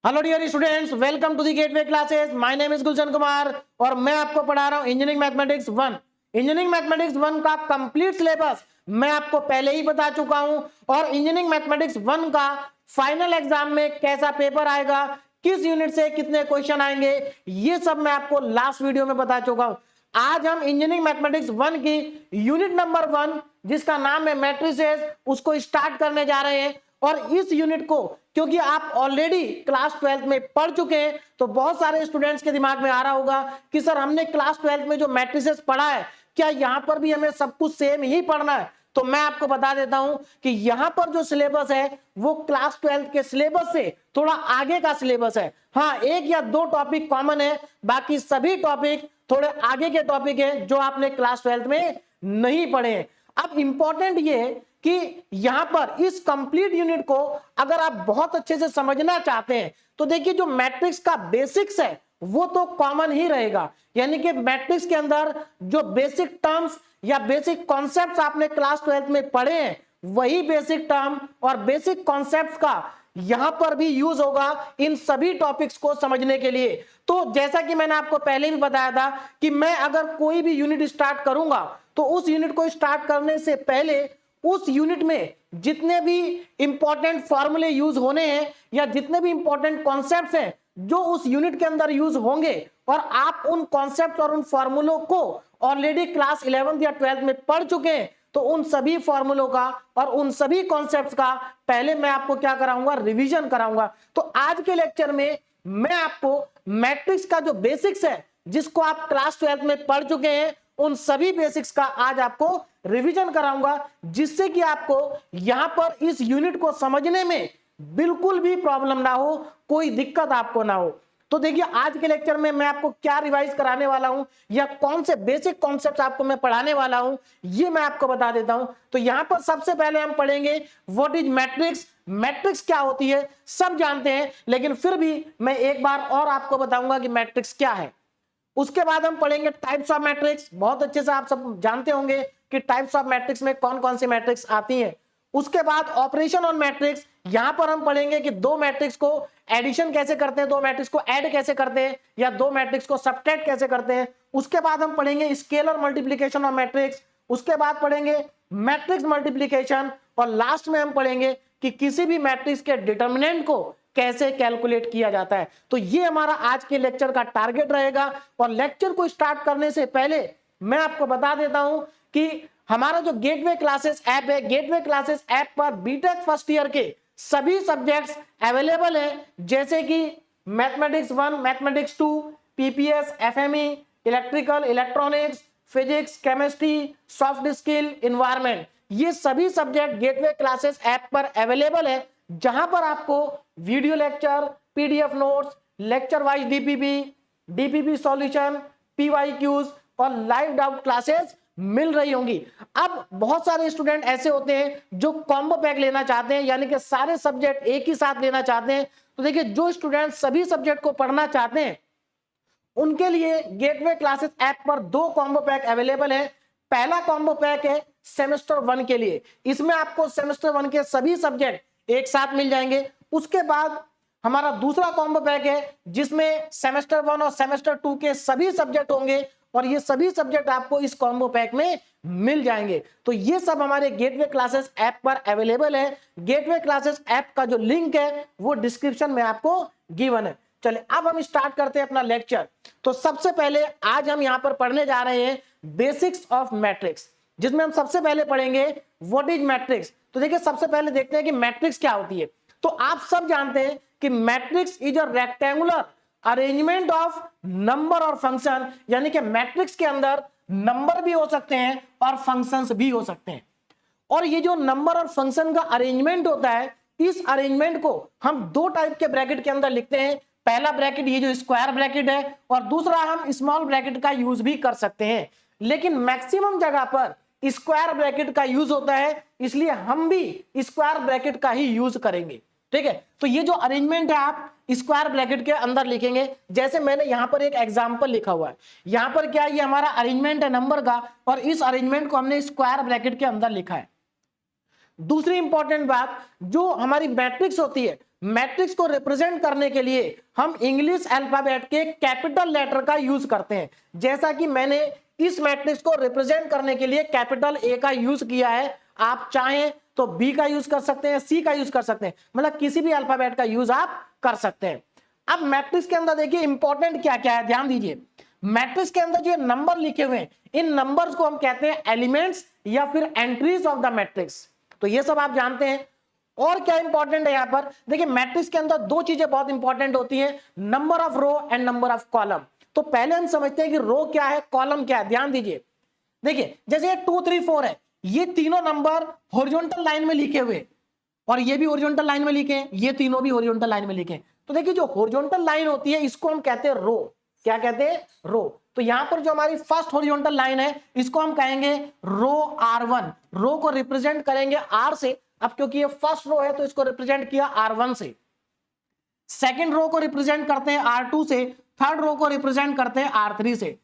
Hello dear students, welcome to the Gateway Classes. My name is Gulshan Kumar और मैं आपको पढ़ा रहा हूं इंजीनियरिंग मैथमेटिक्स 1। इंजीनियरिंग मैथमेटिक्स 1 का कंप्लीट सिलेबस मैं आपको पहले ही बता चुका हूं और इंजीनियरिंग मैथमेटिक्स 1 का फाइनल एग्जाम में कैसा पेपर आएगा, किस यूनिट से कितने क्वेश्चन आएंगे, ये सब मैं आपको लास्ट वीडियो में बता चुका हूं। आज हम इंजीनियरिंग मैथमेटिक्स 1 की यूनिट नंबर 1 जिसका नाम है मैट्रिसेस उसको स्टार्ट करने जा रहे हैं। और इस यूनिट को क्योंकि आप ऑलरेडी क्लास 12th में पढ़ चुके हैं तो बहुत सारे स्टूडेंट्स के दिमाग में आ रहा होगा कि सर हमने क्लास 12th में जो मैट्रिसेस पढ़ा है क्या यहाँ पर भी हमें सब कुछ सेम ही पढ़ना है। तो मैं आपको बता देता हूं कि यहाँ पर जो सिलेबस है वो क्लास 12th के सिलेबस से थोड़ा आगे का सिलेबस है। हाँ, एक या दो टॉपिक कॉमन है, बाकी सभी टॉपिक थोड़े आगे के टॉपिक है जो आपने क्लास 12th में नहीं पढ़े हैं। अब इंपॉर्टेंट ये कि यहां पर इस कंप्लीट यूनिट को अगर आप बहुत अच्छे से समझना चाहते हैं तो देखिए जो मैट्रिक्स का बेसिक्स है वो तो कॉमन ही रहेगा, यानी कि मैट्रिक्स के अंदर जो बेसिक टर्म्स या बेसिक कॉन्सेप्ट्स आपने क्लास 12th में पढ़े हैं वही बेसिक टर्म और बेसिक कॉन्सेप्ट्स का यहां पर भी यूज होगा इन सभी टॉपिक्स को समझने के लिए। तो जैसा कि मैंने आपको पहले भी बताया था कि मैं अगर कोई भी यूनिट स्टार्ट करूंगा तो उस यूनिट को स्टार्ट करने से पहले उस यूनिट में जितने भी इंपॉर्टेंट फॉर्मूले यूज होने हैं या जितने भी इंपॉर्टेंट कॉन्सेप्ट्स हैं जो उस यूनिट के अंदर यूज होंगे और आप उन कॉन्सेप्ट और उन फॉर्मूलों को ऑलरेडी क्लास 11th या 12th में पढ़ चुके हैं तो उन सभी फॉर्मूलों का और उन सभी कॉन्सेप्ट्स का पहले मैं आपको क्या कराऊंगा, रिवीजन कराऊंगा। तो आज के लेक्चर में मैं आपको मैट्रिक्स का जो बेसिक्स है जिसको आप क्लास 12th में पढ़ चुके हैं उन सभी बेसिक्स का आज आपको रिवीजन कराऊंगा, जिससे कि आपको यहां पर इस यूनिट को समझने में बिल्कुल भी प्रॉब्लम ना हो, कोई दिक्कत आपको ना हो। तो देखिए आज के लेक्चर में मैं आपको क्या रिवाइज कराने वाला हूं या कौन से बेसिक कॉन्सेप्ट्स आपको मैं पढ़ाने वाला हूं ये मैं आपको बता देता हूं। तो यहां पर सबसे पहले हम पढ़ेंगे व्हाट इज मैट्रिक्स। मैट्रिक्स क्या होती है सब जानते हैं, लेकिन फिर भी मैं एक बार और आपको बताऊंगा कि मैट्रिक्स क्या है। उसके बाद हम पढ़ेंगे टाइप्स ऑफ मैट्रिक्स। बहुत अच्छे से आप सब जानते होंगे कि टाइप्स ऑफ मैट्रिक्स में कौन कौन सी मैट्रिक्स आती हैं। उसके बाद ऑपरेशन ऑन मैट्रिक्स, यहां पर हम पढ़ेंगे कि दो मैट्रिक्स को एडिशन कैसे करते हैं, दो मैट्रिक्स को ऐड कैसे करते हैं या दो मैट्रिक्स को सब्ट्रैक्ट कैसे करते हैं। उसके बाद हम पढ़ेंगे स्केलर मल्टीप्लिकेशन ऑफ मैट्रिक्स। उसके बाद पढ़ेंगे मैट्रिक्स मल्टीप्लिकेशन और लास्ट में हम पढ़ेंगे कि किसी भी मैट्रिक्स के डिटर्मिनेंट को कैसे कैलकुलेट किया जाता है। तो ये हमारा आज के लेक्चर का टारगेट रहेगा। और लेक्चर को स्टार्ट करने से पहले मैं आपको बता देता हूं कि हमारा जो गेटवे क्लासेस ऐप है, गेटवे क्लासेस ऐप पर बीटेक फर्स्ट ईयर के सभी सब्जेक्ट्स अवेलेबल हैं, जैसे कि mathematics 1, mathematics 2, PPS, FME, electrical, electronics, physics, chemistry, soft skill, environment. ये सभी सब्जेक्ट गेटवे क्लासेस ऐप पर अवेलेबल है, जहां पर आपको video lecture, PDF notes, lecture wise DPP solution, PYQs और लाइव डाउट क्लासेस मिल रही होंगी। अब बहुत सारे स्टूडेंट ऐसे होते हैं जो कॉम्बो पैक लेना चाहते हैं, यानी कि सारे सब्जेक्ट एक ही साथ लेना चाहते हैं। तो देखिए जो स्टूडेंट सभी सब्जेक्ट को पढ़ना चाहते हैं उनके लिए गेटवे क्लासेस ऐप पर दो कॉम्बो पैक अवेलेबल है। पहला कॉम्बो पैक है सेमेस्टर 1 के लिए, इसमें आपको सेमेस्टर 1 के सभी सब्जेक्ट एक साथ मिल जाएंगे। उसके बाद हमारा दूसरा कॉम्बो पैक है जिसमें सेमेस्टर 1 और सेमेस्टर 2 के सभी सब्जेक्ट होंगे और ये सभी सब्जेक्ट आपको इस कॉम्बो पैक में मिल जाएंगे। तो ये सब हमारे गेटवे क्लासेस ऐप पर अवेलेबल है। गेटवे क्लासेस ऐप का जो लिंक है वो डिस्क्रिप्शन में आपको गिवन है। चलिए अब हम स्टार्ट करते हैं अपना लेक्चर। तो सबसे पहले आज हम यहां पर पढ़ने जा रहे हैं बेसिक्स ऑफ मैट्रिक्स, जिसमें हम सबसे पहले पढ़ेंगे व्हाट इज मैट्रिक्स। तो देखिए सबसे पहले देखते हैं कि मैट्रिक्स क्या होती है। तो आप सब जानते हैं कि matrix is a rectangular arrangement of number और फंक्शन, यानी कि मैट्रिक्स के अंदर नंबर भी हो सकते हैं और फंक्शंस भी हो सकते हैं। और ये जो नंबर और फंक्शन का अरेंजमेंट होता है, इस अरेंजमेंट को हम दो टाइप के ब्रैकेट के अंदर लिखते हैं। पहला ब्रैकेट ये जो स्क्वायर ब्रैकेट है और दूसरा हम स्मॉल ब्रैकेट का यूज भी कर सकते हैं, लेकिन मैक्सिमम जगह पर स्क्वायर ब्रैकेट का यूज होता है, इसलिए हम भी स्क्वायर ब्रैकेट का ही यूज करेंगे। ठीक है, तो ये जो अरेंजमेंट है आप स्क्वायर ब्रैकेट के अंदर लिखेंगे। जैसे मैंने यहां पर एक एग्जांपल लिखा हुआ है, यहां पर क्या ये हमारा अरेंजमेंट है नंबर का और इस अरेंजमेंट को हमने स्क्वायर ब्रैकेट के अंदर लिखा है। दूसरी इंपॉर्टेंट बात, जो हमारी मैट्रिक्स होती है, मैट्रिक्स को रिप्रेजेंट करने के लिए हम इंग्लिश अल्फाबेट के कैपिटल लेटर का यूज करते हैं। जैसा कि मैंने इस मैट्रिक्स को रिप्रेजेंट करने के लिए कैपिटल ए का यूज किया है, आप चाहें तो बी का यूज कर सकते हैं, सी का यूज कर सकते हैं, मतलब किसी भी अल्फाबेट का यूज आप कर सकते हैं। अब मैट्रिक्स के अंदर देखिए इंपॉर्टेंट क्या क्या है, ध्यान दीजिए। मैट्रिक्स के अंदर जो नंबर लिखे हुए हैं, इन नंबर्स को हम कहते हैं एलिमेंट्स या फिर एंट्रीज ऑफ द मैट्रिक्स। तो ये सब आप जानते हैं। और क्या इंपॉर्टेंट है यहां पर, देखिए मैट्रिक्स के अंदर दो चीजें बहुत इंपॉर्टेंट होती हैं, number of row and number of column. तो पहले हम समझते हैं कि रो क्या है, कॉलम क्या है। ध्यान दीजिए, देखिए जैसे 2 3 4 है, ये तीनों नंबर हॉरिजॉन्टल लाइन में लिखे हुए और ये भी हॉरिजॉन्टल लाइन में लिखे हैं, ये तीनों भी हॉरिजॉन्टल लाइन में लिखे हैं। तो देखिए जो हॉरिजॉन्टल लाइन होती है इसको हम कहते हैं रो। क्या कहते हैं, रो। तो यहां पर जो हमारी फर्स्ट हॉरिजॉन्टल लाइन है इसको हम कहेंगे रो R1। रो को रिप्रेजेंट करेंगे R से, अब क्योंकि ये फर्स्ट रो है तो इसको रिप्रेजेंट किया R1 से। सेकंड रो को रिप्रेजेंट करते हैं R2 से, थर्ड रो को रिप्रेजेंट करते हैं R3 से।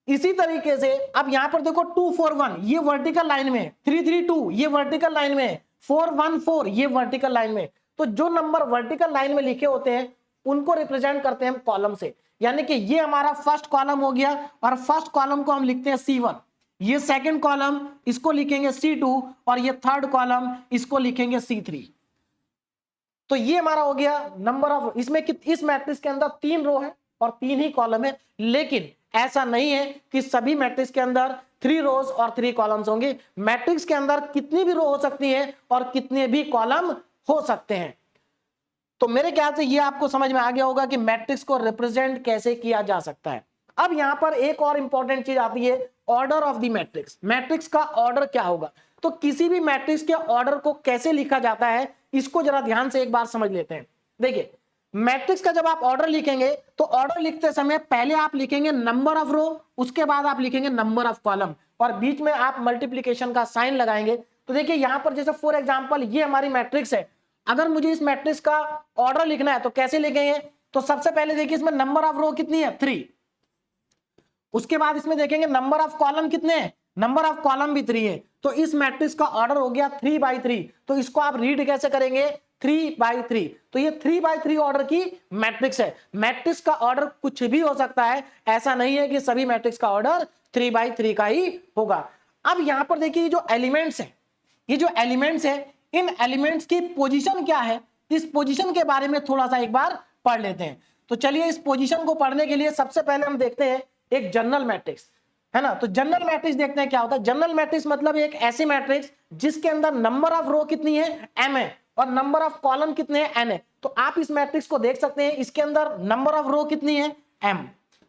इसी तरीके से अब यहां पर देखो 2 4 1 ये वर्टिकल लाइन में, 3 3 2 ये वर्टिकल लाइन में, 4 1 4 ये वर्टिकल लाइन में। तो जो नंबर वर्टिकल लाइन में लिखे होते हैं उनको रिप्रेजेंट करते हैं हम कॉलम से। यानी कि ये हमारा फर्स्ट कॉलम हो गया और फर्स्ट कॉलम को हम लिखते हैं C1, ये सेकंड कॉलम इसको लिखेंगे C2 और ये थर्ड कॉलम इसको लिखेंगे C3। तो ये हमारा हो गया नंबर ऑफ, इसमें इस मैट्रिक्स के अंदर 3 रो है और 3 ही कॉलम है। लेकिन ऐसा नहीं है कि सभी मैट्रिक्स के अंदर 3 रोज और 3 कॉलम्स होंगे। मैट्रिक्स के अंदर कितनी भी रो हो सकती है और कितने भी कॉलम हो सकते हैं। तो मेरे ख्याल से ये आपको समझ में आ गया होगा कि मैट्रिक्स को रिप्रेजेंट कैसे किया जा सकता है। अब यहां पर एक और इंपॉर्टेंट चीज आती है, order of the matrix. Matrix का ऑर्डर क्या होगा, तो किसी भी मैट्रिक्स के ऑर्डर को कैसे लिखा जाता है इसको जरा ध्यान से एक बार समझ लेते हैं। देखिए मैट्रिक्स का जब आप ऑर्डर लिखेंगे तो ऑर्डर लिखते समय पहले आप लिखेंगे नंबर ऑफ रो, उसके बाद आप लिखेंगे नंबर ऑफ कॉलम और बीच में आप मल्टीप्लिकेशन का साइन लगाएंगे। तो देखिए यहां पर जैसे फॉर एग्जांपल ये हमारी मैट्रिक्स है, अगर मुझे इस मैट्रिक्स का ऑर्डर लिखना है तो कैसे लिखेंगे, तो सबसे पहले देखिए इसमें नंबर ऑफ रो कितनी है 3, उसके बाद इसमें देखेंगे नंबर ऑफ कॉलम कितने हैं, नंबर ऑफ कॉलम भी 3 है। तो इस मैट्रिक्स का ऑर्डर हो गया 3/3। तो इसको आप रीड कैसे करेंगे 3/3। तो ये 3/3 ऑर्डर की मैट्रिक्स है। मैट्रिक्स का ऑर्डर कुछ भी हो सकता है, ऐसा नहीं है कि सभी मैट्रिक्स का ऑर्डर 3/3 का ही होगा। अब यहां पर देखिए जो एलिमेंट्स है, ये जो एलिमेंट्स है, इन एलिमेंट्स की पोजीशन क्या है, इस पोजीशन के बारे में थोड़ा सा एक बार पढ़ लेते हैं। तो चलिए इस पोजीशन को पढ़ने के लिए सबसे पहले हम देखते हैं एक जनरल मैट्रिक्स, है ना। तो जनरल मैट्रिक्स देखते हैं क्या होता है। जनरल मैट्रिक्स मतलब एक ऐसी मैट्रिक्स जिसके अंदर नंबर ऑफ रो कितनी है m है और नंबर ऑफ कॉलम कितने हैं n है। तो आप इस मैट्रिक्स को देख सकते हैं, इसके अंदर नंबर ऑफ रो कितनी है m।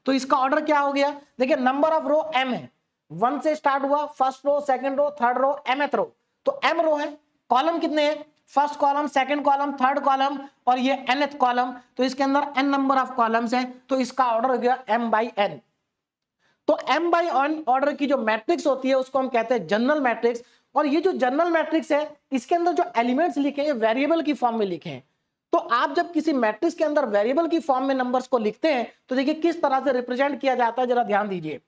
तो इसका ऑर्डर क्या हो गया, देखिए नंबर ऑफ रो m है, 1 से स्टार्ट हुआ, first row, second row, third row, mth row. तो m रो है, कॉलम कितने हैं, first column, second column, third column और ये nth कॉलम। तो इसके अंदर n नंबर ऑफ कॉलम्स हैं, तो इसका ऑर्डर हो गया m/n। तो m/n ऑर्डर की जो मैट्रिक्स होती है उसको हम कहते हैं जनरल मैट्रिक्स। और ये जो जनरल मैट्रिक्स है इसके अंदर जो एलिमेंट्स लिखे हैं वेरिएबल की फॉर्म में लिखे हैं। तो आप जब किसी मैट्रिक्स के अंदर वेरिएबल की फॉर्म में नंबर्स को लिखते हैं तो देखिए किस तरह से रिप्रेजेंट किया जाता है, जरा ध्यान दीजिए।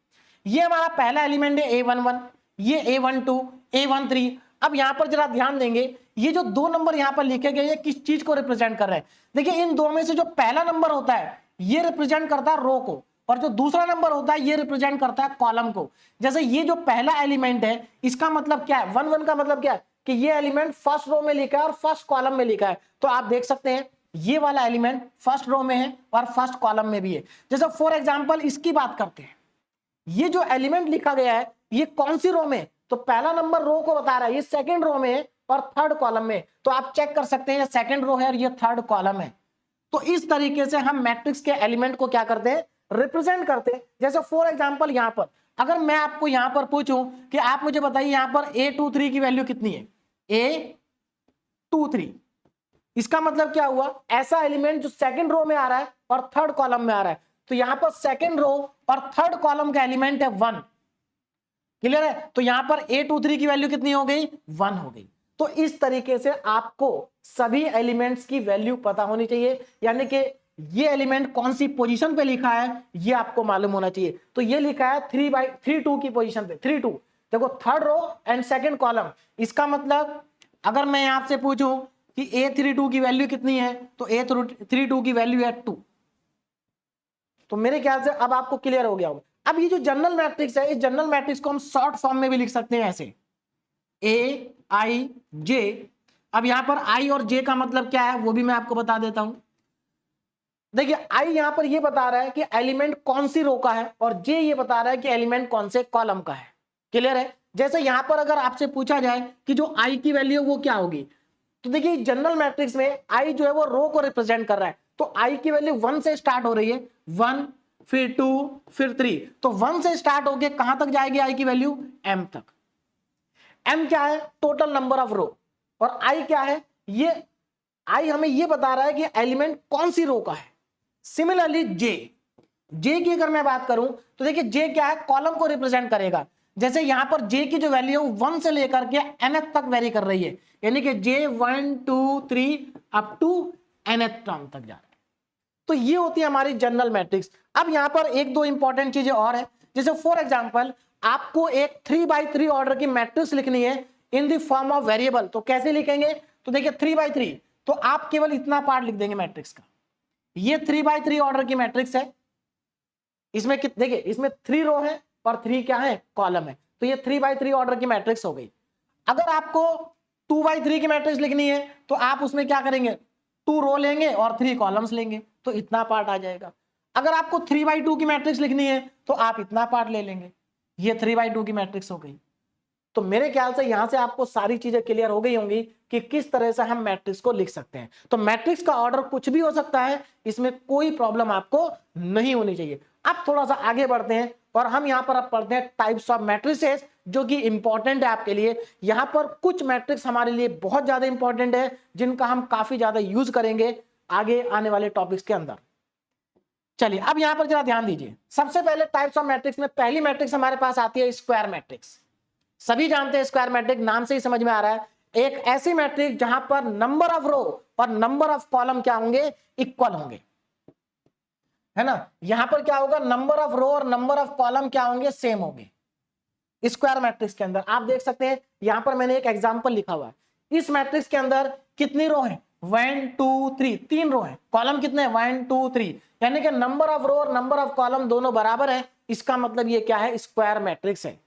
ये हमारा पहला एलिमेंट है a11, ये a12, a13। अब यहां पर जरा ध्यान देंगे, ये जो 2 नंबर यहां पर लिखे गए हैं किस चीज को रिप्रेजेंट कर रहे हैं। देखिए इन दो में से जो पहला नंबर होता है ये रिप्रेजेंट करता है रो को और जो दूसरा नंबर होता है ये रिप्रेजेंट करता है कॉलम को। जैसे ये जो पहला एलिमेंट है इसका मतलब क्या है, 1 1 का मतलब क्या है कि ये एलिमेंट फर्स्ट रो में लिखा है और फर्स्ट कॉलम में लिखा है। तो आप देख सकते हैं ये वाला एलिमेंट फर्स्ट रो में है और फर्स्ट कॉलम में भी है। जैसे फॉर एग्जांपल इसकी बात करते हैं, ये जो एलिमेंट लिखा गया है ये कौन सी रो में, तो पहला नंबर रो को बता रहा है, ये सेकंड रो में है और थर्ड कॉलम में। तो आप चेक कर सकते हैं ये सेकंड रो है और ये थर्ड कॉलम है। तो इस तरीके से हम मैट्रिक्स के एलिमेंट को क्या करते हैं, रिप्रेजेंट करते हैं। जैसे फॉर एग्जांपल यहां पर अगर मैं आपको यहां पर पूछूं कि आप मुझे बताइए यहां पर a23 की वैल्यू कितनी है, a23, इसका मतलब क्या हुआ, ऐसा एलिमेंट जो सेकंड रो में आ रहा है और थर्ड कॉलम में आ रहा है। तो यहां पर सेकंड रो और थर्ड कॉलम का एलिमेंट है 1, क्लियर है। तो यहां पर a23 की वैल्यू कितनी हो गई, 1 हो गई। तो इस तरीके से आपको सभी एलिमेंट्स की वैल्यू पता होनी चाहिए, यानी कि ये एलिमेंट कौन सी पोजीशन पे लिखा है ये आपको मालूम होना चाहिए। तो ये लिखा है 3/32 की पोजीशन पे, 32 देखो, third row and second column, इसका मतलब अगर मैं आपसे पूछूं कि A32 की वैल्यू कितनी है, तो A32 की वैल्यू है 2। तो मेरे ख्याल से अब आपको क्लियर हो गया होगा। अब ये जो जनरल मैट्रिक्स है, इस जनरल मैट्रिक्स को हम शॉर्ट फॉर्म में भी लिख सकते हैं ऐसे, ए आई जे। अब यहां पर आई और जे का मतलब क्या है वो भी मैं आपको बता देता हूं। देखिए आई यहां पर ये बता रहा है कि एलिमेंट कौन सी रो का है, और जे ये बता रहा है कि एलिमेंट कौन से कॉलम का है। क्लियर है? जैसे यहां पर अगर आपसे पूछा जाए कि जो आई की वैल्यू वो क्या होगी, तो देखिए जनरल मैट्रिक्स में आई जो है वो रो को रिप्रेजेंट कर रहा है, तो आई की वैल्यू 1 से स्टार्ट हो रही है, 1 फिर 2 फिर 3, तो 1 से स्टार्ट होके कहां तक जाएगी आई की वैल्यू, m तक। m क्या है, टोटल नंबर ऑफ रो, और i क्या है, ये i हमें ये बता रहा है कि एलिमेंट कौन सी रो का है। सिमिलरली जे की अगर मैं बात करूं तो देखिए जे क्या है, कॉलम को रिप्रेजेंट करेगा। जैसे यहां पर जे की जो वैल्यू है 1 से लेकर के nth तक वेरी कर रही है, यानी कि जे 1 2 3 अप टू nth टर्म तक जा रहा है। तो ये होती है हमारी जनरल मैट्रिक्स। अब यहां पर एक दो इंपॉर्टेंट चीजें और है, जैसे फॉर एग्जांपल आपको एक 3x3 ऑर्डर की मैट्रिक्स लिखनी है in the form of variable, तो कैसे लिखेंगे, तो देखिए 3x3, तो आप केवल इतना पार्ट लिख देंगे मैट्रिक्स का। ये 3x3 ऑर्डर की मैट्रिक्स है, इसमें देखिए इसमें 3 रो है और 3 क्या है, कॉलम है, तो ये 3x3 ऑर्डर की मैट्रिक्स हो गई। अगर आपको 2x3 की मैट्रिक्स लिखनी है तो आप उसमें क्या करेंगे, 2 रो लेंगे और 3 कॉलम्स लेंगे, तो इतना पार्ट आ जाएगा। अगर आपको 3x2 की मैट्रिक्स लिखनी है तो आप इतना पार्ट ले लेंगे, ये 3x2 की मैट्रिक्स हो गई। तो मेरे ख्याल से यहां से आपको सारी चीजें क्लियर हो गई होंगी कि किस तरह से हम मैट्रिक्स को लिख सकते हैं। तो मैट्रिक्स का ऑर्डर कुछ भी हो सकता है, इसमें कोई प्रॉब्लम आपको नहीं होनी चाहिए। अब थोड़ा सा आगे बढ़ते हैं और हम यहां पर अब पढ़ते हैं टाइप्स ऑफ मैट्रिसेस, जो कि इंपॉर्टेंट है आपके लिए। यहां पर कुछ मैट्रिक्स हमारे लिए बहुत ज्यादा इंपॉर्टेंट है, जिनका हम काफी ज्यादा यूज करेंगे आगे आने वाले टॉपिक्स के अंदर। चलिए अब यहां पर जरा ध्यान दीजिए। सबसे पहले टाइप्स ऑफ मैट्रिक्स में पहली मैट्रिक्स हमारे पास आती है स्क्वायर मैट्रिक्स। सभी जानते हैं स्क्वायर मैट्रिक्स, नाम से ही समझ में आ रहा है, एक ऐसी मैट्रिक्स जहां पर नंबर ऑफ रो और नंबर ऑफ कॉलम क्या होंगे, इक्वल होंगे, है ना। यहां पर क्या होगा, नंबर ऑफ रो और नंबर ऑफ कॉलम क्या होंगे, सेम होंगे। स्क्वायर मैट्रिक्स के अंदर आप देख सकते हैं, यहां पर मैंने एक एग्जांपल लिखा हुआ है। इस मैट्रिक्स के अंदर कितनी रो है, 1 2 3, 3 रो है, कॉलम कितने, 1 2 3, यानी कि नंबर ऑफ रो और नंबर ऑफ कॉलम दोनों बराबर है। इसका मतलब ये क्या है, स्क्वायर मैट्रिक्स है।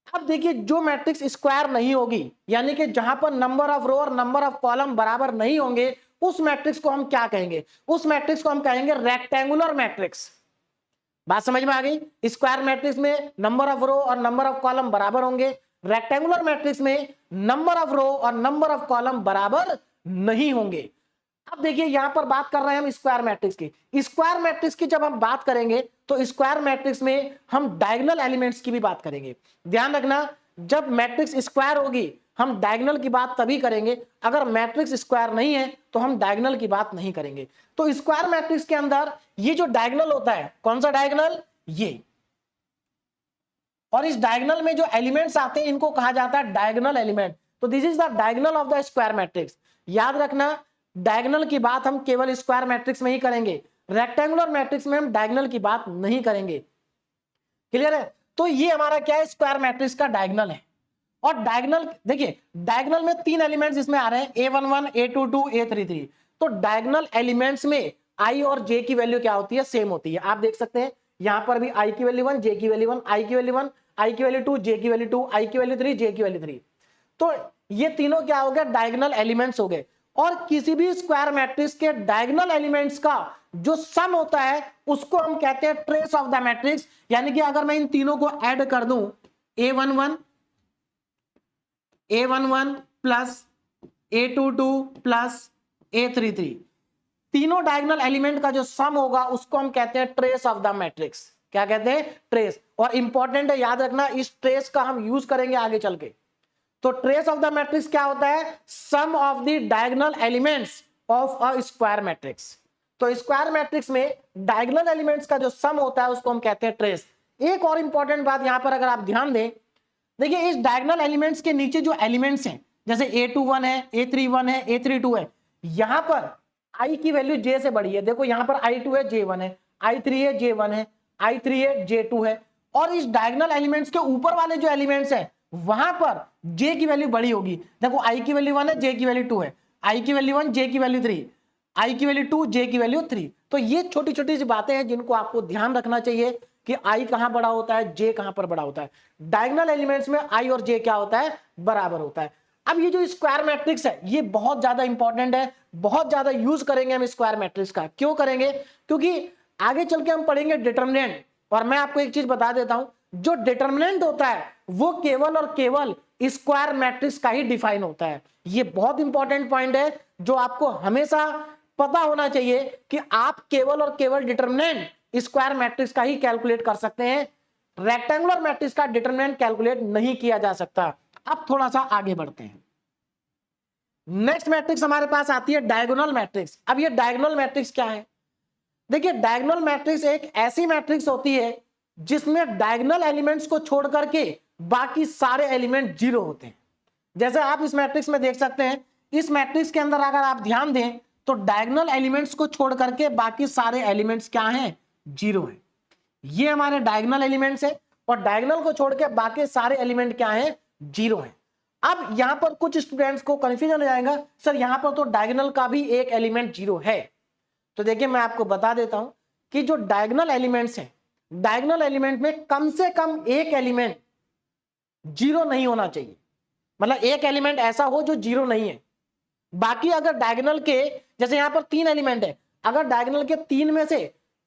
अब देखिए जो मैट्रिक्स स्क्वायर नहीं होगी, यानी कि जहां पर नंबर ऑफ रो और नंबर ऑफ कॉलम बराबर नहीं होंगे, उस मैट्रिक्स को हम क्या कहेंगे, उस मैट्रिक्स को हम कहेंगे रेक्टेंगुलर मैट्रिक्स। बात समझ में आ गई। स्क्वायर मैट्रिक्स में नंबर ऑफ रो और नंबर ऑफ कॉलम बराबर होंगे, रेक्टेंगुलर मैट्रिक्स में नंबर ऑफ रो और नंबर ऑफ कॉलम बराबर नहीं होंगे। अब देखिए यहां पर बात कर रहे हैं हम स्क्वायर मैट्रिक्स की। स्क्वायर मैट्रिक्स की जब हम बात करेंगे तो स्क्वायर मैट्रिक्स में हम डायगोनल एलिमेंट्स की भी बात करेंगे। ध्यान रखना, जब मैट्रिक्स स्क्वायर होगी हम डायगोनल की बात तभी करेंगे, अगर मैट्रिक्स स्क्वायर नहीं है तो हम डायगोनल की बात नहीं करेंगे। तो स्क्वायर मैट्रिक्स के अंदर ये जो डायगोनल होता है, कौन सा डायगोनल, ये, और इस डायगोनल में जो एलिमेंट्स आते हैं इनको कहा जाता है डायगोनल एलिमेंट। तो this is the diagonal of the square matrix. याद रखना, डायगोनल की बात हम केवल स्क्वायर मैट्रिक्स में ही करेंगे, रेक्टेंगुलर मैट्रिक्स में हम डायगोनल की बात नहीं करेंगे। क्लियर है। तो ये हमारा क्या है, स्क्वायर मैट्रिक्स का डायगोनल है। और डायगोनल देखिए, डायगोनल में 3 एलिमेंट्स इसमें आ रहे हैं, A11 A22 A33। तो डायगोनल एलिमेंट्स में i और j की वैल्यू क्या होती है, सेम होती है। आप देख सकते हैं यहां पर भी i की वैल्यू 1, j की वैल्यू 1, i की वैल्यू 1, i की वैल्यू 2, j की वैल्यू 2, i की वैल्यू 3, j की वैल्यू 3। तो ये तीनों क्या हो गए, डायगोनल एलिमेंट्स हो गए। और किसी भी स्क्वायर मैट्रिक्स के डायगोनल एलिमेंट्स का जो सम होता है उसको हम कहते हैं ट्रेस ऑफ द मैट्रिक्स। यानी कि अगर मैं इन तीनों को ऐड कर दूं, A11 plus A22 plus A33, तीनों डायगोनल एलिमेंट का जो सम होगा उसको हम कहते हैं ट्रेस ऑफ द मैट्रिक्स। क्या कहते हैं, ट्रेस। और इंपॉर्टेंट है, याद रखना, इस ट्रेस का हम यूज करेंगे आगे चल के। तो ट्रेस ऑफ द मैट्रिक्स क्या होता है, sum of the diagonal elements of a square matrix. तो स्क्वायर मैट्रिक्स में डायगोनल एलिमेंट्स का जो सम होता है उसको हम कहते हैं ट्रेस। एक और इंपॉर्टेंट बात यहां पर अगर आप ध्यान दें, देखिए इस डायगोनल एलिमेंट्स के नीचे जो एलिमेंट्स हैं, जैसे A21 है, A31 है, A32 है, यहां पर i की वैल्यू j से बड़ी है। देखो यहां पर i2 है, j1 है, i3 है, j1 है, i3 है, j2 है। और इस डायगोनल एलिमेंट्स के ऊपर वाले जो एलिमेंट्स हैं वहां पर जे की वैल्यू बड़ी होगी। देखो आई की वैल्यू 1 है, जे की वैल्यू 2 है, आई की वैल्यू 1, जे की वैल्यू 3, आई की वैल्यू 2, जे की वैल्यू 3। तो ये छोटी छोटी सी बातें हैं जिनको आपको ध्यान रखना चाहिए कि आई कहां बड़ा होता है, जे कहां पर बड़ा होता है। डायगोनल एलिमेंट्स में आई और जे क्या होता है, बराबर होता है। अब ये जो स्क्वायर मैट्रिक्स है ये बहुत ज्यादा इंपॉर्टेंट है, बहुत ज्यादा यूज करेंगे हम स्क्वायर मैट्रिक्स का। क्यों करेंगे? क्योंकि आगे चल के हम पढ़ेंगे डिटर्मिनेंट। और मैं आपको एक चीज बता देता हूं, जो डिटर्मिनेंट होता है वो केवल और केवल स्क्वायर मैट्रिक्स का ही डिफाइन होता है। ये बहुत इंपॉर्टेंट पॉइंट है जो आपको हमेशा पता होना चाहिए कि आप केवल और केवल डिटर्मिनेंट स्क्वायर मैट्रिक्स का ही कैलकुलेट कर सकते हैं, रेक्टेंगुलर मैट्रिक्स का डिटर्मिनेंट कैलकुलेट नहीं किया जा सकता। अब थोड़ा सा आगे बढ़ते हैं। नेक्स्ट मैट्रिक्स हमारे पास आती है डायगोनल मैट्रिक्स। अब ये डायगोनल मैट्रिक्स क्या है? देखिए डायगोनल मैट्रिक्स एक ऐसी मैट्रिक्स होती है जिसमें डायगोनल एलिमेंट्स को छोड़ करके बाकी सारे एलिमेंट जीरो होते हैं। जैसे आप इस मैट्रिक्स में देख सकते हैं, इस मैट्रिक्स के अंदर अगर आप ध्यान दें तो डायगोनल एलिमेंट्स को छोड़ करके बाकी सारे एलिमेंट्स क्या हैं, जीरो है। ये हमारे डायगोनल एलिमेंट्स है और डायगोनल को छोड़ के बाकी सारे एलिमेंट क्या हैं, जीरो है। अब यहां पर कुछ स्टूडेंट्स को कंफ्यूजन हो जाएगा, सर यहां पर तो डायगोनल का भी एक एलिमेंट जीरो है। तो देखिए मैं आपको बता देता हूं कि जो डायगोनल एलिमेंट्स हैं, डायगोनल एलिमेंट में कम से कम एक एलिमेंट जीरो नहीं होना चाहिए। मतलब एक एलिमेंट ऐसा हो जो जीरो नहीं है। बाकी अगर डायगोनल के, जैसे यहां पर 3 एलिमेंट है, अगर डायगोनल के 3 में से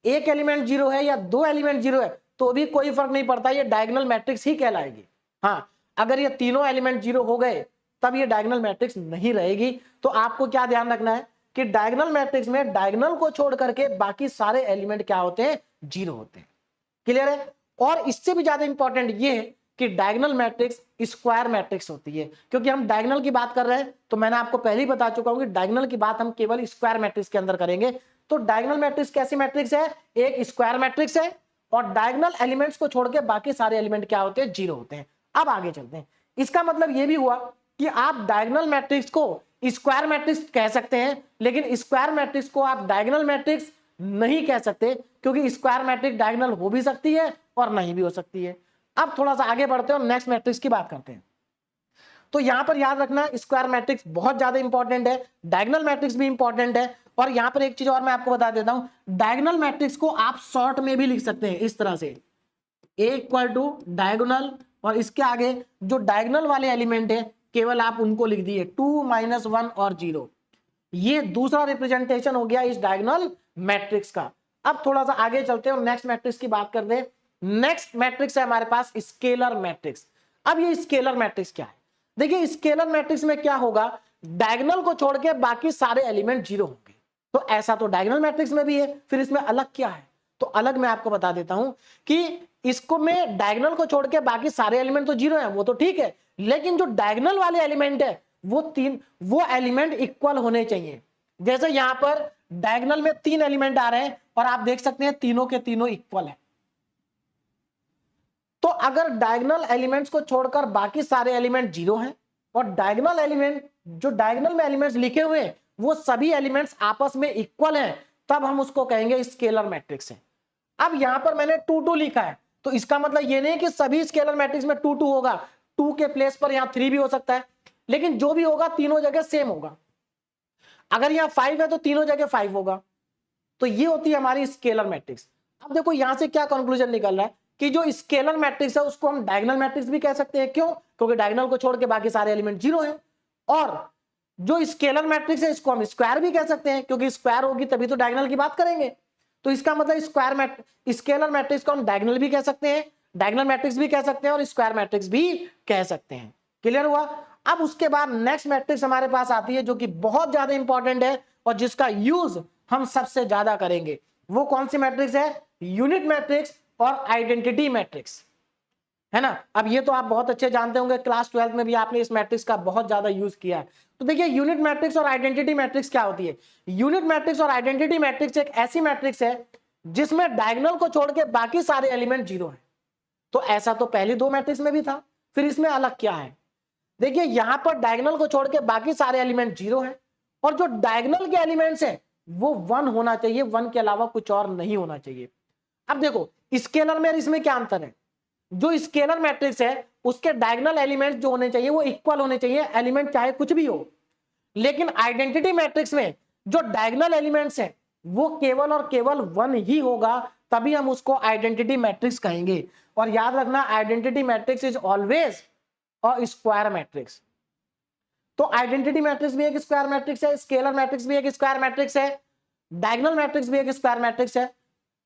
एक एलिमेंट जीरो है या 2 एलिमेंट जीरो है तो भी कोई फर्क नहीं पड़ता, ये डायगोनल मैट्रिक्स ही कहलाएगी। हाँ, अगर ये तीनों एलिमेंट जीरो हो गए तब ये डायगोनल मैट्रिक्स नहीं रहेगी। तो आपको क्या ध्यान रखना है कि डायगोनल मैट्रिक्स में डायगोनल को छोड़ करके बाकी सारे एलिमेंट क्या होते हैं, जीरो होते हैं। क्लियर है? और इससे भी ज्यादा इंपॉर्टेंट ये है कि डायगोनल मैट्रिक्स स्क्वायर मैट्रिक्स होती है। क्योंकि हम डायगोनल की बात कर रहे हैं तो मैंने आपको पहले ही बता चुका हूं कि डायगोनल की बात हम केवल स्क्वायर मैट्रिक्स के अंदर करेंगे। तो डायगोनल मैट्रिक्स कैसी मैट्रिक्स है, एक स्क्वायर मैट्रिक्स है और डायगोनल एलिमेंट्स को छोड़ के बाकी सारे एलिमेंट क्या होते हैं, जीरो होते हैं। अब आगे चलते हैं। इसका मतलब यह भी हुआ कि आप डायगोनल मैट्रिक्स को स्क्वायर मैट्रिक्स कह सकते हैं, लेकिन स्क्वायर मैट्रिक्स को आप डायगोनल मैट्रिक्स नहीं कह सकते, क्योंकि स्क्वायर मैट्रिक्स डायगोनल हो भी सकती है और नहीं भी हो सकती है। अब थोड़ा सा आगे बढ़ते हैं और नेक्स्ट मैट्रिक्स की बात करते हैं। तो यहां पर याद रखना स्क्वायर मैट्रिक्स बहुत ज्यादा इंपॉर्टेंट है, डायगोनल मैट्रिक्स भी इंपॉर्टेंट है। और यहां पर एक चीज और मैं आपको बता देता हूं, डायगोनल मैट्रिक्स को आप शॉर्ट में भी लिख सकते हैं इस तरह से, A इक्वल टू डायगोनल, और इसके आगे जो डायगोनल वाले एलिमेंट है केवल आप उनको लिख दिए 2, -1 और 0। ये दूसरा रिप्रेजेंटेशन हो गया इस डायगोनल मैट्रिक्स का। अब थोड़ा सा आगे चलते हैं और नेक्स्ट मैट्रिक्स की बात करते हैं। नेक्स्ट मैट्रिक्स है हमारे पास स्केलर मैट्रिक्स। अब ये स्केलर मैट्रिक्स क्या है? देखिए स्केलर मैट्रिक्स में क्या होगा, डायगोनल को छोड़ के बाकी सारे एलिमेंट जीरो होंगे। तो ऐसा तो डायगोनल मैट्रिक्स में भी है, फिर इसमें अलग क्या है? तो अलग मैं आपको बता देता हूं कि इसको में डायगोनल को छोड़ के बाकी सारे एलिमेंट तो जीरो है, वो तो ठीक है, लेकिन जो डायगोनल वाले एलिमेंट है वो एलिमेंट इक्वल होने चाहिए। जैसे यहां पर डायगोनल में 3 एलिमेंट आ रहे हैं और आप देख सकते हैं तीनों के तीनों इक्वल है। तो अगर डायगोनल एलिमेंट्स को छोड़कर बाकी सारे एलिमेंट जीरो हैं और डायगोनल एलिमेंट, जो डायगोनल में एलिमेंट्स लिखे हुए हैं वो सभी एलिमेंट्स आपस में इक्वल हैं, तब हम उसको कहेंगे स्केलर मैट्रिक्स है। अब यहां पर मैंने 2 2 लिखा है, तो इसका मतलब ये नहीं कि सभी स्केलर मैट्रिक्स में 2 2 होगा, 2 के प्लेस पर यहां 3 भी हो सकता है, लेकिन जो भी होगा तीनों जगह सेम होगा। अगर यहां 5 है तो तीनों जगह 5 होगा। तो ये होती है हमारी स्केलर मैट्रिक्स। अब देखो यहां से क्या कंक्लूजन निकल रहा है कि जो स्केलर मैट्रिक्स है उसको हम डायगोनल मैट्रिक्स भी कह सकते हैं। क्यों? क्योंकि डायगोनल को छोड़ के बाकी सारे एलिमेंट जीरो हैं। और जो स्केलर मैट्रिक्स है इसको हम स्क्वायर भी कह सकते हैं, क्योंकि स्क्वायर होगी तभी तो डायगोनल की बात करेंगे। तो इसका मतलब स्केलर मैट्रिक्स को हम डायगोनल भी कह सकते हैं, डायगोनल मैट्रिक्स भी कह सकते हैं और स्क्वायर मैट्रिक्स भी कह सकते हैं। क्लियर हुआ? अब उसके बाद नेक्स्ट मैट्रिक्स हमारे पास आती है जो कि बहुत ज्यादा इंपॉर्टेंट है और जिसका यूज हम सबसे ज्यादा करेंगे। वो कौन सी मैट्रिक्स है? यूनिट मैट्रिक्स और आइडेंटिटी मैट्रिक्स, है ना। अब ये तो आप बहुत अच्छे जानते होंगे, क्लास 12 में भी आपने इस मैट्रिक्स का बहुत ज्यादा यूज किया है। तो देखिए यूनिट मैट्रिक्स और आइडेंटिटी मैट्रिक्स क्या होती है? यूनिट मैट्रिक्स और आइडेंटिटी मैट्रिक्स एक ऐसी मैट्रिक्स है जिसमें डायगोनल को छोड़ के बाकी सारे एलिमेंट जीरो है। तो ऐसा तो पहली 2 मैट्रिक्स में भी था, फिर इसमें अलग क्या है? देखिए यहां पर डायगोनल को छोड़ के बाकी सारे एलिमेंट जीरो है और जो डायगोनल के एलिमेंट्स है वो 1 होना चाहिए, 1 के अलावा कुछ और नहीं होना चाहिए। अब देखो स्केलर में इसमें क्या अंतर है? जो स्केलर मैट्रिक्स है उसके डायगोनल एलिमेंट्स जो होने चाहिए वो इक्वल होने चाहिए, एलिमेंट चाहे कुछ भी हो। लेकिन आइडेंटिटी मैट्रिक्स में जो डायगोनल एलिमेंट्स है वो केवल और केवल 1 ही होगा, तभी हम उसको आइडेंटिटी मैट्रिक्स कहेंगे। और याद रखना, identity matrix is always a square matrix. तो आइडेंटिटी मैट्रिक्स भी एक स्क्वायर मैट्रिक्स है, स्केलर मैट्रिक्स भी एक स्क्वायर मैट्रिक्स है, डायगोनल मैट्रिक्स भी एक स्क्वायर मैट्रिक्स है।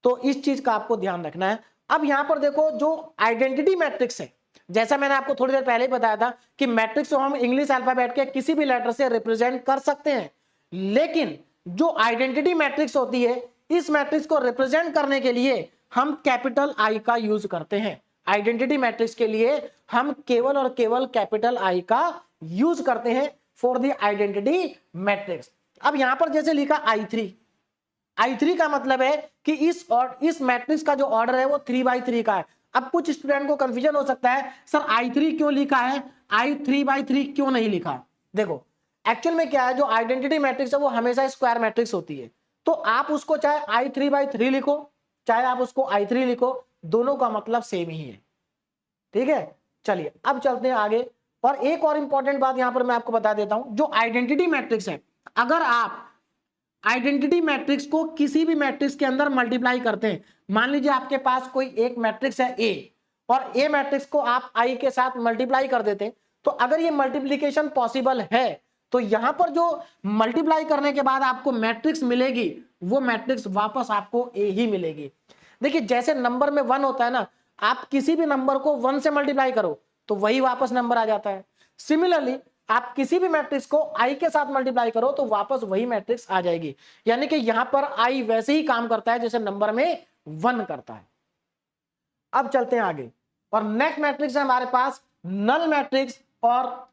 तो इस चीज का आपको ध्यान रखना है। अब यहां पर देखो, जो आइडेंटिटी मैट्रिक्स है, जैसा मैंने आपको थोड़ी देर पहले ही बताया था कि मैट्रिक्स को हम इंग्लिश अल्फाबेट के किसी भी लेटर से रिप्रेजेंट कर सकते हैं, लेकिन जो आइडेंटिटी मैट्रिक्स होती है, इस मैट्रिक्स को रिप्रेजेंट करने के लिए हम कैपिटल आई का यूज करते हैं। आइडेंटिटी मैट्रिक्स के लिए हम केवल और केवल कैपिटल आई का यूज करते हैं फॉर द आइडेंटिटी मैट्रिक्स। अब यहां पर जैसे लिखा I3 का मतलब है कि इस मैट्रिक्स का जो ऑर्डर है वो 3/3 का है। अब कुछ स्टूडेंट को कंफ्यूजन हो सकता है, सर I3 क्यों लिखा है, I3/3 क्यों नहीं लिखा। देखो एक्चुअल में क्या है, जो आइडेंटिटी मैट्रिक्स है वो हमेशा स्क्वायर मैट्रिक्स होती है। तो आप उसको चाहे I3/3 लिखो, चाहे आप उसको I3 लिखो, दोनों का मतलब सेम ही है। ठीक है, चलिए अब चलते हैं आगे। और एक और इंपॉर्टेंट बात यहां पर मैं आपको बता देता हूं, जो आइडेंटिटी मैट्रिक्स है, अगर आप आइडेंटिटी मैट्रिक्स को किसी भी मैट्रिक्स के अंदर मल्टीप्लाई करते हैं, मान लीजिए आपके पास कोई एक मैट्रिक्स है ए, और ए मैट्रिक्स को आप आई के साथ मल्टीप्लाई कर देते हैं, तो अगर ये मल्टीप्लीकेशन पॉसिबल है तो यहां पर जो मल्टीप्लाई करने के बाद आपको मैट्रिक्स मिलेगी, वो मैट्रिक्स वापस आपको ए ही मिलेगी। देखिए जैसे नंबर में 1 होता है ना, आप किसी भी नंबर को 1 से मल्टीप्लाई करो तो वही वापस नंबर आ जाता है। सिमिलरली आप किसी भी मैट्रिक्स को आई के साथ मल्टीप्लाई करो तो वापस वही मैट्रिक्स आ जाएगी। यानी कि यहां पर आई वैसे ही काम करता है जैसे नंबर में 1 करता है। अब चलते हैं आगे, और नेक्स्ट मैट्रिक्स है हमारे पास नल मैट्रिक्स, और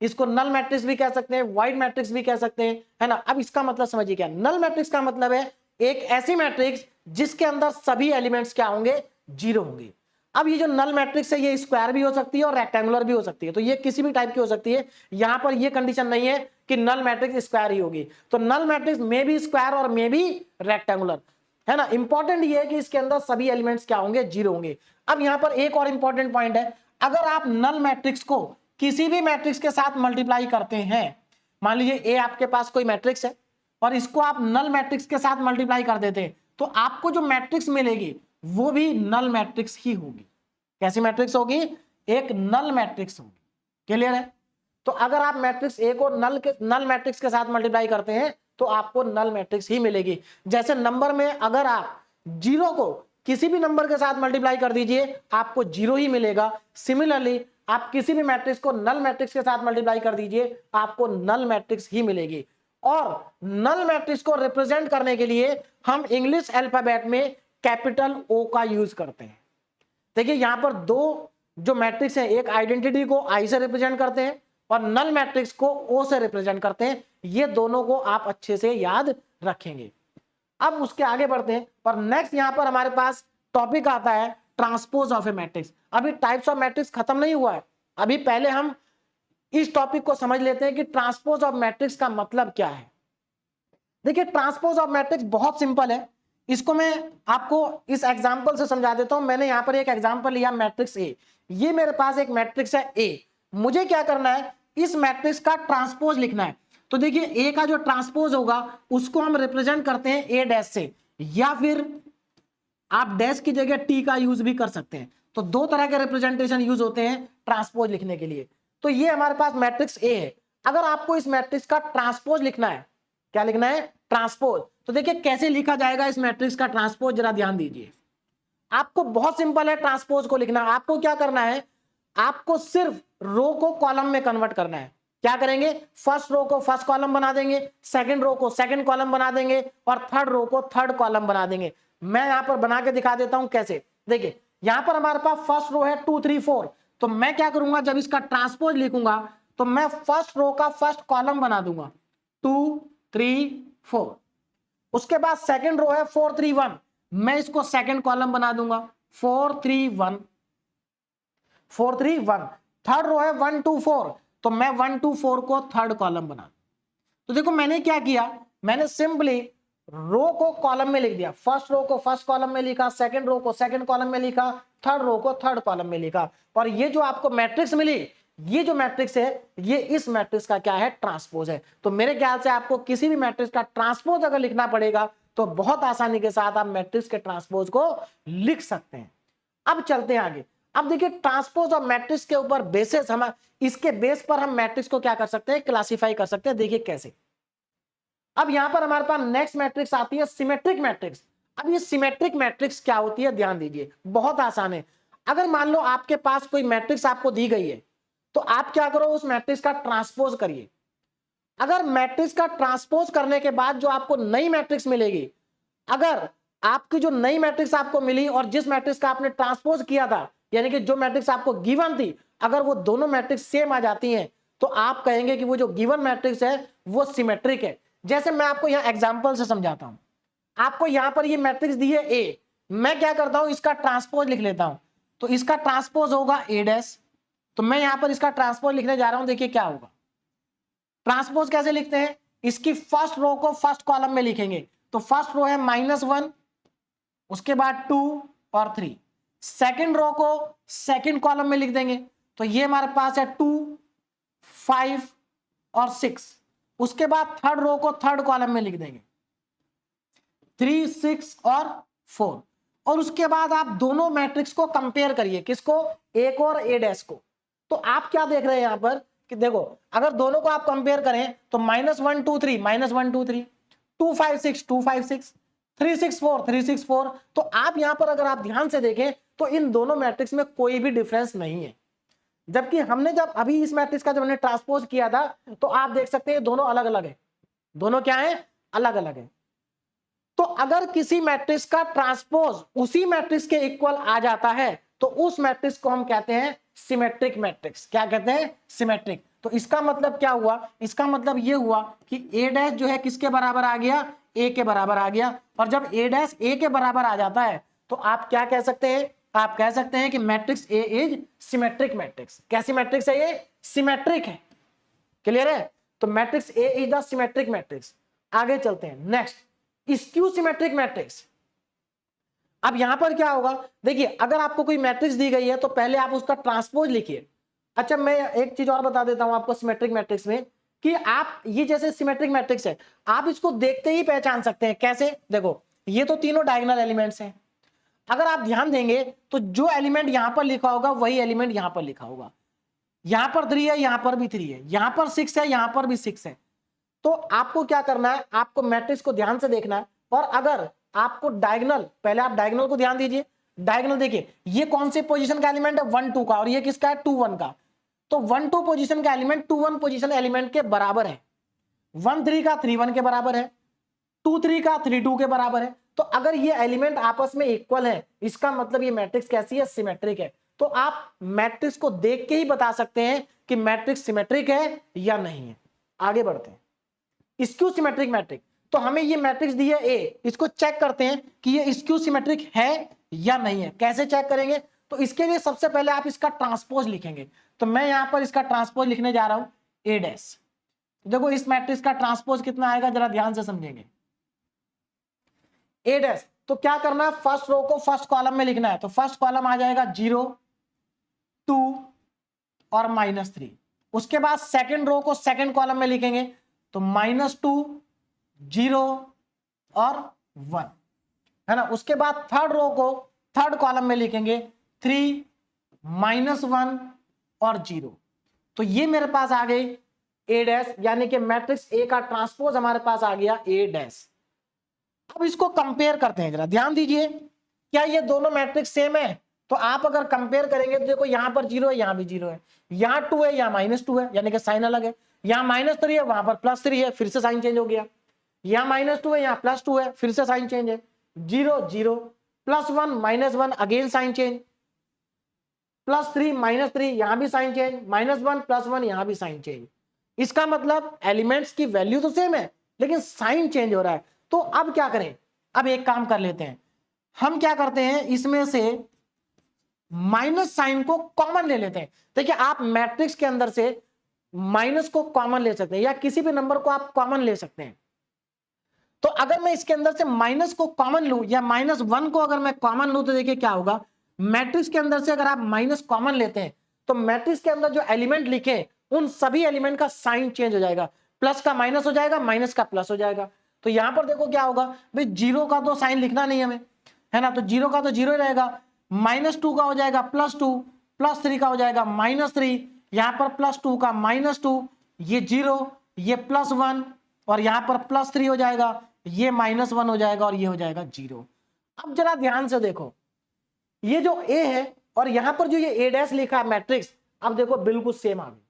इसको नल मैट्रिक्स भी कह सकते हैं, वाइड मैट्रिक्स भी कह सकते हैं, है ना। अब इसका मतलब समझिए क्या, नल मैट्रिक्स का मतलब है एक ऐसी मैट्रिक्स जिसके अंदर सभी एलिमेंट्स क्या होंगे, 0 होंगे। अब ये जो नल मैट्रिक्स है ये स्क्वायर भी हो सकती है और रेक्टेंगुलर भी हो सकती है, तो ये किसी भी टाइप की हो सकती है। यहां पर ये कंडीशन नहीं है कि नल मैट्रिक्स स्क्वायर ही होगी, तो नल मैट्रिक्स में भी स्क्वायर और में भी रेक्टेंगुलर, है ना। इंपॉर्टेंट ये है कि इसके अंदर सभी एलिमेंट्स क्या होंगे, 0 होंगे। अब यहां पर एक और इंपॉर्टेंट पॉइंट है, अगर आप नल मैट्रिक्स को किसी भी मैट्रिक्स के साथ मल्टीप्लाई करते हैं, मान लीजिए ए आपके पास कोई मैट्रिक्स है और इसको आप नल मैट्रिक्स के साथ मल्टीप्लाई कर देते हैं, तो आपको जो मैट्रिक्स मिलेगी वो भी नल मैट्रिक्स ही होगी। कैसी मैट्रिक्स होगी, एक नल मैट्रिक्स होगी। क्लियर है। तो अगर आप मैट्रिक्स ए को नल मैट्रिक्स के साथ मल्टीप्लाई करते हैं तो आपको नल मैट्रिक्स ही मिलेगी। जैसे नंबर में अगर आप 0 को किसी भी नंबर के साथ मल्टीप्लाई कर दीजिए आपको 0 ही मिलेगा। सिमिलरली आप किसी भी मैट्रिक्स को नल मैट्रिक्स के साथ मल्टीप्लाई कर दीजिए आपको नल मैट्रिक्स ही मिलेगी। और नल मैट्रिक्स को रिप्रेजेंट करने के लिए हम इंग्लिश अल्फाबेट में कैपिटल O का यूज करते हैं। देखिए यहां पर दो जो मैट्रिक्स है, एक आइडेंटिटी को आई से रिप्रेजेंट करते हैं और नल मैट्रिक्स को ओ से रिप्रेजेंट करते हैं। ये दोनों को आप अच्छे से याद रखेंगे। अब उसके आगे बढ़ते हैं, और नेक्स्ट यहां पर हमारे पास टॉपिक आता है ट्रांसपोज ऑफ ए मैट्रिक्स। अभी टाइप्स ऑफ मैट्रिक्स खत्म नहीं हुआ है, अभी पहले हम इस टॉपिक को समझ लेते हैं कि ट्रांसपोज ऑफ मैट्रिक्स का मतलब क्या है। देखिए ट्रांसपोज ऑफ मैट्रिक्स बहुत सिंपल है, इसको मैं आपको इस एग्जांपल से समझा देता हूं। मैंने यहां पर एक एग्जांपल लिया मैट्रिक्स ए, ये मेरे पास एक मैट्रिक्स है ए, मुझे क्या करना है, इस मैट्रिक्स का ट्रांसपोज लिखना है। तो देखिए ए का जो ट्रांसपोज होगा उसको हम रिप्रेजेंट करते हैं ए डैश से, या फिर आप डैश की जगह टी का यूज भी कर सकते हैं। तो दो तरह के रिप्रेजेंटेशन यूज होते हैं ट्रांसपोज लिखने के लिए। तो ये हमारे पास मैट्रिक्स ए है, अगर आपको इस मैट्रिक्स का ट्रांसपोज लिखना है, क्या लिखना है, ट्रांसपोज, तो देखिए कैसे लिखा जाएगा इस मैट्रिक्स का ट्रांसपोज, जरा ध्यान दीजिए। आपको बहुत सिंपल है ट्रांसपोज को लिखना। आपको क्या करना है, आपको सिर्फ रो को कॉलम में कन्वर्ट करना है। क्या करेंगे, फर्स्ट रो को फर्स्ट कॉलम बना देंगे, सेकंड रो को सेकंड कॉलम बना देंगे, और थर्ड रो को थर्ड कॉलम बना देंगे। मैं यहां पर बना के दिखा देता हूं कैसे। देखिए यहां पर हमारे पास फर्स्ट रो है 2 3 4, तो मैं क्या करूंगा, जब इसका ट्रांसपोज लिखूंगा तो मैं फर्स्ट रो का फर्स्ट कॉलम बना दूंगा 2 3 4। उसके बाद सेकंड रो है 4 3 1, मैं इसको सेकंड कॉलम बना दूंगा 4 3 1 4 3 1। थर्ड रो है 1 2 4, तो मैं 1 2 4 को थर्ड कॉलम बना। तो देखो मैंने क्या किया, मैंने सिंपली रो को कॉलम में लिख दिया, फर्स्ट रो को फर्स्ट कॉलम में लिखा, सेकंड रो को सेकंड कॉलम में लिखा, थर्ड रो को थर्ड कॉलम में लिखा, और ये जो आपको मैट्रिक्स मिली, ये जो मैट्रिक्स है ये इस मैट्रिक्स का क्या है, ट्रांसपोज है। तो मेरे ख्याल से आपको किसी भी मैट्रिक्स का ट्रांसपोज अगर लिखना पड़ेगा तो बहुत आसानी के साथ आप मैट्रिक्स के ट्रांसपोज को लिख सकते हैं। अब चलते हैं आगे। अब देखिए ट्रांसपोज और मैट्रिक्स के ऊपर बेसिस, हम इसके बेस पर हम मैट्रिक्स को क्या कर सकते हैं, क्लासिफाई कर सकते हैं। देखिए कैसे। अब यहां पर हमारे पास नेक्स्ट मैट्रिक्स आती है सिमेट्रिक मैट्रिक्स। अब ये सिमेट्रिक मैट्रिक्स क्या होती है, ध्यान दीजिए, बहुत आसान है। अगर मान लो आपके पास कोई मैट्रिक्स आपको दी गई है तो आप क्या करो, उस मैट्रिक्स का ट्रांसपोज करिए। अगर मैट्रिक्स का ट्रांसपोज करने के बाद जो आपको नई मैट्रिक्स मिलेगी, अगर आपकी जो नई मैट्रिक्स आपको मिली और जिस मैट्रिक्स का आपने ट्रांसपोज किया था, यानी कि जो मैट्रिक्स आपको गिवन थी, अगर वो दोनों मैट्रिक्स सेम आ जाती हैं तो आप कहेंगे कि वो जो गिवन मैट्रिक्स है वो सिमेट्रिक है। जैसे मैं आपको यहां एग्जांपल से समझाता हूं। आपको यहां पर ये मैट्रिक्स दी है ए, मैं क्या करता हूं, इसका ट्रांसपोज लिख लेता हूं। तो इसका ट्रांसपोज होगा ए डैश। तो मैं यहां पर इसका ट्रांसपोज लिखने जा रहा हूं, देखिए क्या होगा। ट्रांसपोज कैसे लिखते हैं, इसकी फर्स्ट रो को फर्स्ट कॉलम में लिखेंगे। तो फर्स्ट रो है -1, उसके बाद 2 और 3। सेकंड रो को सेकंड कॉलम में लिख देंगे। तो ये हमारे पास है 2, 5 और 6। उसके बाद थर्ड रो को थर्ड कॉलम में लिख देंगे, 3, 6 और 4। और उसके बाद आप दोनों मैट्रिक्स को कंपेयर करिए, किसको, ए को और ए डैश को। तो आप क्या देख रहे हैं यहां पर कि देखो, अगर दोनों को आप कंपेयर करें तो -1 2 3 -1 2 3, 2 5 6 2 5 6, 3 6 4 3 6 4। तो आप यहां पर अगर आप ध्यान से देखें तो इन दोनों मैट्रिक्स में कोई भी डिफरेंस नहीं है। जबकि हमने जब अभी इस मैट्रिक्स का जब हमने ट्रांसपोज किया था तो आप देख सकते हैं दोनों अलग अलग है। दोनों क्या है, अलग अलग है। तो अगर किसी मैट्रिक्स का ट्रांसपोज उसी मैट्रिक्स के इक्वल आ जाता है तो उस मैट्रिक्स को हम कहते हैं सिमेट्रिक मैट्रिक्स। क्या कहते हैं, सिमेट्रिक। तो इसका मतलब क्या हुआ, इसका मतलब ये हुआ कि ए डैश जो है किसके बराबर आ गया, ए के बराबर आ गया। और जब ए डैश ए के बराबर आ जाता है तो आप क्या कह सकते हैं, आप कह सकते हैं कि matrix A is symmetric matrix. कैसी मैट्रिक्स है ये, सिमेट्रिक है। क्लियर है। तो matrix A is the symmetric matrix. आगे चलते हैं नेक्स्ट, स्क्यू सिमेट्रिक मैट्रिक्स। अब यहां पर क्या होगा, देखिए अगर आपको कोई मैट्रिक्स दी गई है तो पहले आप उसका ट्रांसपोज लिखिए। अच्छा मैं एक चीज और बता देता हूं आपको सिमेट्रिक मैट्रिक्स में, कि आप ये जैसे सिमेट्रिक मैट्रिक्स है आप इसको देखते ही पहचान सकते हैं। कैसे, देखो ये तो तीनों डायगोनल एलिमेंट्स हैं। अगर आप ध्यान देंगे तो जो एलिमेंट यहां पर लिखा होगा वही एलिमेंट यहां पर लिखा होगा। यहां पर 3 है, यहां पर भी 3 है, यहां पर 6 है, यहां पर भी 6 है। तो आपको क्या करना है, आपको मैट्रिक्स को ध्यान से देखना है। और अगर आपको डायगोनल, पहले आप डायगोनल को ध्यान दीजिए। डायगोनल देखिए ये कौन से पोजीशन का एलिमेंट है, 1 2 का, और ये किसका है, 2 1 का। तो 1 2 पोजीशन का एलिमेंट 2 1 पोजीशन एलिमेंट के बराबर है। 1 3 का 3 1 के बराबर है, 2 3 का 3 2 के बराबर है। तो अगर ये एलिमेंट आपस में इक्वल है इसका मतलब ये मैट्रिक्स कैसी है, सिमेट्रिक है। तो आप मैट्रिक्स को देख के ही बता सकते हैं कि मैट्रिक्स सिमेट्रिक है या नहीं है। आगे बढ़ते हैं, स्क्यू सिमेट्रिक मैट्रिक्स। तो हमें ये मैट्रिक्स दी है ए, इसको चेक करते हैं कि ये स्क्यू सिमेट्रिक है या नहीं है। कैसे चेक करेंगे, तो इसके लिए सबसे पहले आप इसका ट्रांसपोज लिखेंगे। तो मैं यहां पर इसका ट्रांसपोज लिखने जा रहा हूं, ए डैश। देखो इस मैट्रिक्स का ट्रांसपोज कितना आएगा, जरा ध्यान से समझेंगे। ए डैश, तो क्या करना है, फर्स्ट रो को फर्स्ट कॉलम में लिखना है। तो फर्स्ट कॉलम आ जाएगा 0 2 और -3। उसके बाद सेकंड रो को सेकंड कॉलम में लिखेंगे। तो -2 0 और 1 है ना। उसके बाद थर्ड रो को थर्ड कॉलम में लिखेंगे, 3 -1 और 0। तो ये मेरे पास आ गई ए डैश, यानी कि मैट्रिक्स ए का ट्रांसपोज हमारे पास आ गया ए डैश। अब इसको कंपेयर करते हैं, जरा ध्यान दीजिए। क्या ये दोनों मैट्रिक्स सेम है, तो आप अगर कंपेयर करेंगे तो देखो यहां पर 0 है, यहां भी 0 है, यहां 2 है, यहां -2 है, यानी कि साइन अलग है। यहां -3 है, वहां पर +3 है, फिर से साइन चेंज हो गया। यहां -2 है, यहां +2 है, फिर से साइन चेंज है। 0 0 +1 -1 अगेन साइन चेंज, +3 -3 यहां भी साइन चेंज, -1 +1 यहां भी साइन चेंज। इसका मतलब एलिमेंट्स की वैल्यू तो सेम है लेकिन साइन चेंज हो रहा है। तो अब क्या करें, अब एक काम कर लेते हैं, हम क्या करते हैं, इसमें से माइनस साइन को कॉमन ले लेते हैं। देखिए आप मैट्रिक्स के अंदर से माइनस को कॉमन ले सकते हैं या किसी भी नंबर को आप कॉमन ले सकते हैं। तो अगर मैं इसके अंदर से माइनस को कॉमन लूं या -1 को अगर मैं कॉमन लूं तो देखिए क्या होगा, मैट्रिक्स के अंदर से अगर आप माइनस कॉमन लेते हैं तो मैट्रिक्स के अंदर जो एलिमेंट लिखे उन सभी एलिमेंट का साइन चेंज हो जाएगा, प्लस का माइनस हो जाएगा, माइनस का प्लस हो जाएगा। तो यहां पर देखो क्या होगा भाई, जीरो का तो साइन लिखना नहीं हमें, है ना, तो जीरो का तो जीरो ही रहेगा, -2 का हो जाएगा +2, +3 का हो जाएगा -3, यहां पर +2 का -2, ये 0, ये +1 और यहां पर +3 हो जाएगा, ये -1 हो जाएगा और ये हो जाएगा 0। अब जरा ध्यान से देखो, ये जो A है और यहां पर जो ये A' लिखा है मैट्रिक्स, अब देखो बिल्कुल सेम आ गई,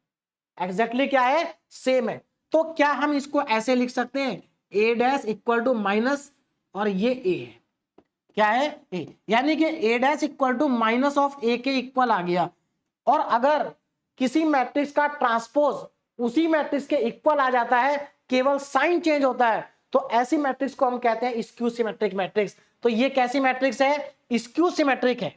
एग्जैक्टली क्या है, सेम है। तो क्या हम इसको ऐसे लिख सकते हैं, A' इक्वल टू माइनस और ये A है, क्या है A, यानी कि A' equal to minus of A के इक्वल आ गया। और अगर किसी मैट्रिक्स का ट्रांसपोज उसी मैट्रिक्स के इक्वल आ जाता है, केवल साइन चेंज होता है, तो ऐसी मैट्रिक्स को हम कहते हैं स्क्यू सिमेट्रिक मैट्रिक्स। तो ये कैसी मैट्रिक्स है, स्क्यू सिमेट्रिक है।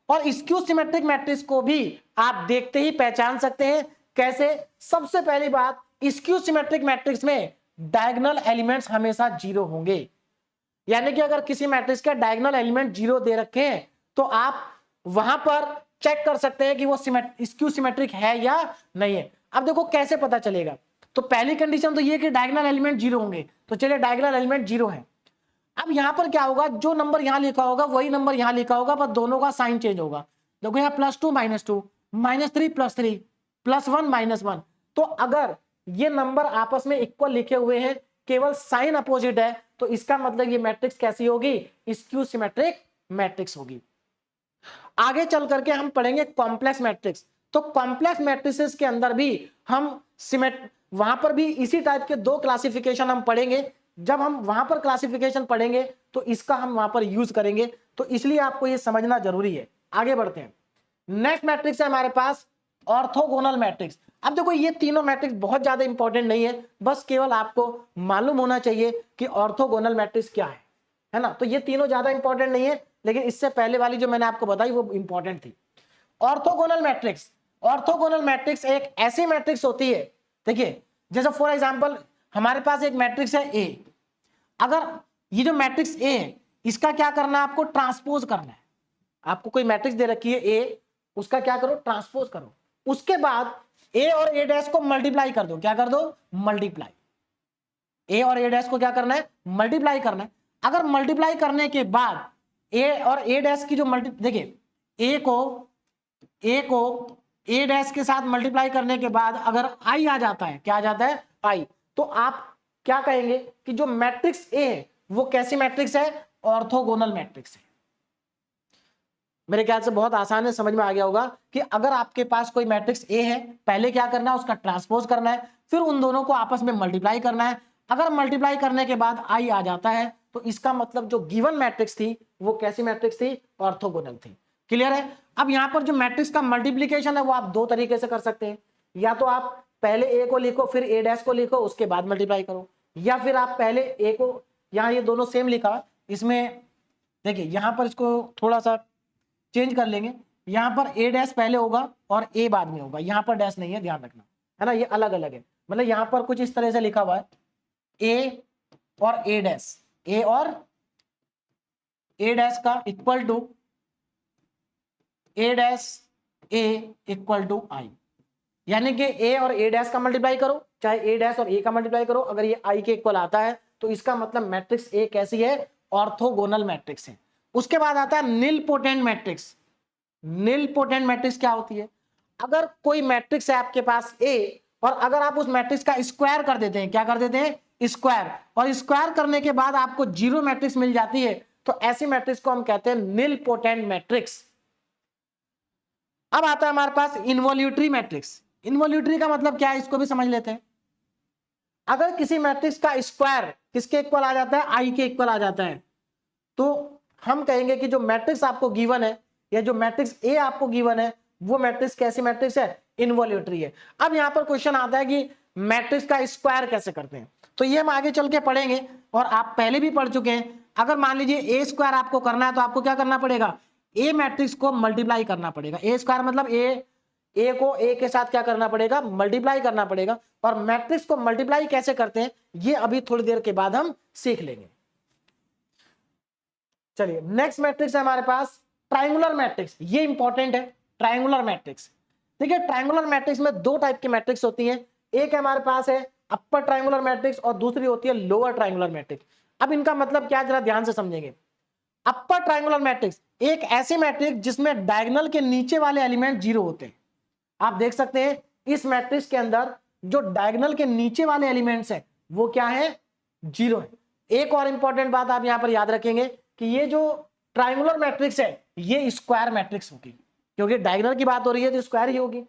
और स्क्यू सिमेट्रिक मैट्रिक्स को भी आप देखते ही पहचान सकते हैं, कैसे, सबसे पहली बात, स्क्यू सिमेट्रिक मैट्रिक्स में डायगोनल एलिमेंट्स हमेशा 0 होंगे, यानी कि अगर किसी मैट्रिक्स का डायगोनल एलिमेंट 0 दे रखे हैं तो आप वहां पर चेक कर सकते हैं कि वो स्क्यू सिमेट्रिक है या नहीं है। अब देखो कैसे पता चलेगा, तो पहली कंडीशन तो ये कि डायगोनल एलिमेंट 0 होंगे, तो चलिए डायगोनल एलिमेंट 0 है। अब यहां पर क्या होगा, जो नंबर यहां लिखा होगा वही नंबर यहां लिखा होगा, बस दोनों का साइन चेंज होगा। देखो यहाँ +2 -2, -3 +3, +1 -1। तो अगर ये नंबर आपस में इक्वल लिखे हुए हैं, केवल साइन अपोजिट है, तो इसका मतलब ये मैट्रिक्स कैसी होगी, स्क्यू सिमेट्रिक मैट्रिक्स होगी। आगे चल करके हम पढ़ेंगे कॉम्प्लेक्स मैट्रिक्स। तो कॉम्प्लेक्स मैट्रिसेस के अंदर भी हम वहां पर भी इसी टाइप के 2 क्लासिफिकेशन हम पढ़ेंगे। जब हम वहां पर क्लासिफिकेशन पढ़ेंगे तो इसका हम वहां पर यूज करेंगे, तो इसलिए आपको ये समझना जरूरी है। आगे बढ़ते हैं, नेक्स्ट मैट्रिक्स है हमारे पास ऑर्थोगोनल मैट्रिक्स। अब देखो ये तीनों मैट्रिक्स बहुत ज्यादा इंपॉर्टेंट नहीं है, बस केवल आपको मालूम होना चाहिए कि ऑर्थोगोनल मैट्रिक्स क्या है ना। तो ये तीनों ज्यादा इंपॉर्टेंट नहीं है, लेकिन इससे पहले वाली जो मैंने आपको बताई वो इंपॉर्टेंट थी। ऑर्थोगोनल मैट्रिक्स, ऑर्थोगोनल मैट्रिक्स एक ऐसी मैट्रिक्स होती है, देखिए जैसे फॉर एग्जांपल हमारे पास एक मैट्रिक्स है ए, अगर ये जो मैट्रिक्स ए है इसका क्या करना है, आपको ट्रांसपोज करना है। आपको कोई मैट्रिक्स दे रखी है ए, उसका क्या करो, ट्रांसपोज करो, उसके बाद ए और ए डैश को मल्टीप्लाई कर दो, क्या कर दो, मल्टीप्लाई। ए और ए डैश को क्या करना है, मल्टीप्लाई करना है। अगर मल्टीप्लाई करने के बाद ए और ए डैश की जो देखिए ए को ए डैश के साथ मल्टीप्लाई करने के बाद अगर आई आ जाता है, क्या आ जाता है, आई, तो आप क्या कहेंगे कि जो मैट्रिक्स ए है वो कैसी मैट्रिक्स है, ऑर्थोगोनल मैट्रिक्स है। मेरे ख्याल से बहुत आसान है, समझ में आ गया होगा कि अगर आपके पास कोई मैट्रिक्स ए है, पहले क्या करना है, उसका ट्रांसपोज करना है, फिर उन दोनों को आपस में मल्टीप्लाई करना है। अगर मल्टीप्लाई करने के बाद आई आ जाता है तो इसका मतलब जो गिवन मैट्रिक्स थी वो कैसी मैट्रिक्स थी, ऑर्थोगोनल थी। क्लियर है। अब यहां पर जो मैट्रिक्स का मल्टीप्लीकेशन है वो आप 2 तरीके से कर सकते हैं, या तो आप पहले ए को लिखो फिर ए डैश को लिखो उसके बाद मल्टीप्लाई करो, या फिर आप पहले ए को, यहाँ ये दोनों सेम लिखा, इसमें देखिए यहां पर इसको थोड़ा सा चेंज कर लेंगे, यहां पर ए डैश पहले होगा और ए बाद में होगा, यहां पर डैश नहीं है, ध्यान रखना, है ना, ये अलग अलग है। मतलब यहां पर कुछ इस तरह से लिखा हुआ है ए और ए डैश, ए और ए डैश का equal to A dash A equal to I, यानी कि ए और ए डैश का मल्टीप्लाई करो, चाहे ए डैश और ए का मल्टीप्लाई करो, अगर ये आई के इक्वल आता है तो इसका मतलब मैट्रिक्स ए कैसी है, ऑर्थोगोनल मैट्रिक्स है। उसके बाद आता है निल पोटेंट मैट्रिक्स। निल पोटेंट मैट्रिक्स क्या होती है, अगर कोई मैट्रिक्स है आपके पास ए और अगर आप उस मैट्रिक्स का स्क्वायर कर देते हैं, क्या कर देते हैं, स्क्वायर, और स्क्वायर करने के बाद आपको 0 मैट्रिक्स मिल जाती है, तो ऐसी मैट्रिक्स को हम कहते हैं निल पोटेंट मैट्रिक्स। अब आता है हमारे पास इनवॉल्यूटरी मैट्रिक्स। इनवॉल्यूटरी का मतलब क्या है, इसको भी समझ लेते हैं। अगर किसी मैट्रिक्स का स्क्वायर किसके इक्वल आ जाता है, आई के इक्वल आ जाता है, तो हम कहेंगे कि जो मैट्रिक्स आपको गिवन है या जो मैट्रिक्स ए आपको गिवन है वो मैट्रिक्स कैसी मैट्रिक्स है, इनवॉल्यूटरी है। अब यहां पर क्वेश्चन आता है कि मैट्रिक्स का स्क्वायर कैसे करते हैं, तो ये हम आगे चल के पढ़ेंगे और आप पहले भी पढ़ चुके हैं। अगर मान लीजिए ए स्क्वायर आपको करना है तो आपको क्या करना पड़ेगा, ए मैट्रिक्स को मल्टीप्लाई करना पड़ेगा। ए स्क्वायर मतलब ए ए को ए के साथ क्या करना पड़ेगा, मल्टीप्लाई करना पड़ेगा। और मैट्रिक्स को मल्टीप्लाई कैसे करते हैं ये अभी थोड़ी देर के बाद हम सीख लेंगे। चलिए नेक्स्ट मैट्रिक्स है हमारे पास ट्रायंगुलर मैट्रिक्स, ये इंपॉर्टेंट है ट्रायंगुलर मैट्रिक्स। देखिए ट्रायंगुलर मैट्रिक्स में दो टाइप की मैट्रिक्स होती हैं, एक हमारे पास है अपर ट्रायंगुलर मैट्रिक्स और दूसरी होती है लोअर ट्रायंगुलर मैट्रिक्स। अब इनका मतलब क्या जरा ध्यान से समझेंगे। अपर ट्रायंगुलर मैट्रिक्स एक ऐसी मैट्रिक्स जिसमें डायगोनल के नीचे वाले एलिमेंट जीरो होते हैं। आप देख सकते हैं इस मैट्रिक्स के अंदर जो डायगोनल के नीचे वाले एलिमेंट्स हैं वो क्या है, जीरो है। एक और इंपॉर्टेंट बात आप यहां पर याद रखेंगे कि ये जो ट्रायंगुलर मैट्रिक्स है ये स्क्वायर मैट्रिक्स होगी, क्योंकि डायगोनल की बात हो रही है तो स्क्वायर ही होगी।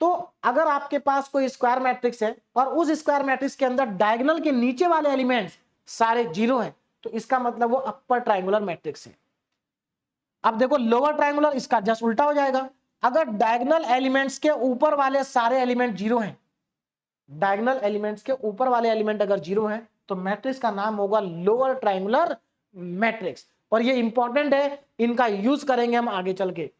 तो अगर आपके पास कोई स्क्वायर मैट्रिक्स है और उस स्क्वायर मैट्रिक्स के अंदर डायगोनल के नीचे वाले एलिमेंट्स सारे जीरो हैं तो इसका मतलब वो अपर ट्रायंगुलर मैट्रिक्स है। अब देखो लोअर ट्रायंगुलर इसका जस्ट उल्टा हो जाएगा। अगर डायगोनल एलिमेंट्स के ऊपर वाले सारे एलिमेंट जीरो हैं, डायगोनल एलिमेंट्स के ऊपर वाले एलिमेंट अगर जीरो हैं तो मैट्रिक्स का नाम होगा लोअर ट्रायंगुलर मैट्रिक्स। और ये इंपॉर्टेंट है, इनका यूज करेंगे हम आगे चल के।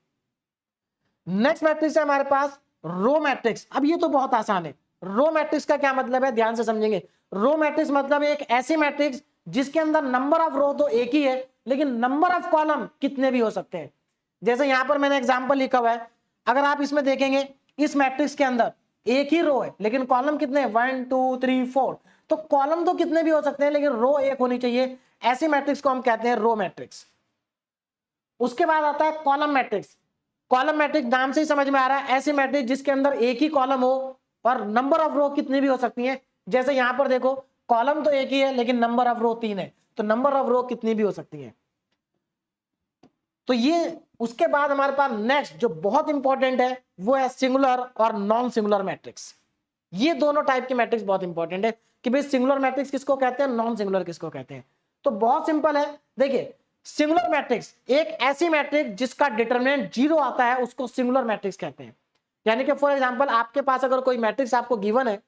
नेक्स्ट मैट्रिक्स है हमारे पास रो मैट्रिक्स। अब ये तो बहुत आसान है। रो मैट्रिक्स का क्या मतलब है, ध्यान से समझेंगे। रो मैट्रिक्स मतलब एक ऐसी मैट्रिक्स जिसके अंदर नंबर ऑफ रो तो एक ही है लेकिन नंबर ऑफ कॉलम कितने भी हो सकते हैं। जैसे यहां पर मैंने एग्जांपल लिखा हुआ है, अगर आप इसमें देखेंगे इस मैट्रिक्स के अंदर एक ही रो है लेकिन कॉलम कितने, 1 2 3 4। तो कॉलम तो कितने भी हो सकते हैं लेकिन रो एक होनी चाहिए। ऐसी मैट्रिक्स को हम कहते हैं रो मैट्रिक्स। उसके बाद आता है कॉलम मैट्रिक्स। कॉलम मैट्रिक्स नाम से ही समझ में आ रहा है, ऐसी मैट्रिक्स जिसके अंदर एक ही कॉलम हो और नंबर ऑफ रो कितनी भी हो सकती है। जैसे यहां पर देखो कॉलम तो एक ही है लेकिन नंबर ऑफ रो 3 है, तो नंबर ऑफ रो कितनी भी हो सकती है। तो ये उसके बाद हमारे पास नेक्स्ट जो बहुत इंपॉर्टेंट है वो है सिंगुलर और नॉन सिंगुलर मैट्रिक्स। ये दोनों टाइप की मैट्रिक्स बहुत इंपॉर्टेंट है कि भाई सिंगुलर मैट्रिक्स किसको कहते हैं, नॉन सिंगुलर किसको कहते हैं। तो बहुत सिंपल है, देखिए सिंगुलर मैट्रिक्स एक ऐसी मैट्रिक्स जिसका डिटरमिनेंट जीरो आता है उसको सिंगुलर मैट्रिक्स कहते हैं। यानी कि फॉर एग्जांपल आपके पास अगर कोई मैट्रिक्स आपको गिवन है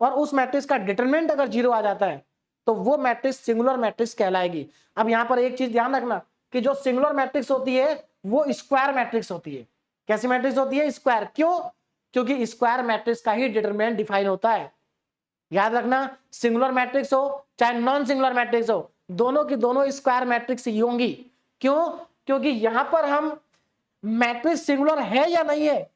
और उस मैट्रिक्स का डिटरमिनेंट अगर जीरो आ जाता है तो वो मैट्रिक्स सिंगुलर मैट्रिक्स कहलाएगी। अब यहां पर एक चीज ध्यान रखना कि जो सिंगुलर मैट्रिक्स होती है वो स्क्वायर मैट्रिक्स होती है। कैसी मैट्रिक्स होती है, स्क्वायर। क्यों, क्योंकि स्क्वायर मैट्रिक्स का ही डिटरमिनेंट डिफाइन होता है। याद रखना सिंगुलर मैट्रिक्स हो चाहे नॉन सिंगुलर मैट्रिक्स हो, दोनों की दोनों स्क्वायर मैट्रिक्स ही होंगी। क्यों, क्योंकि यहां पर हम मैट्रिक्स सिंगुलर है या नहीं है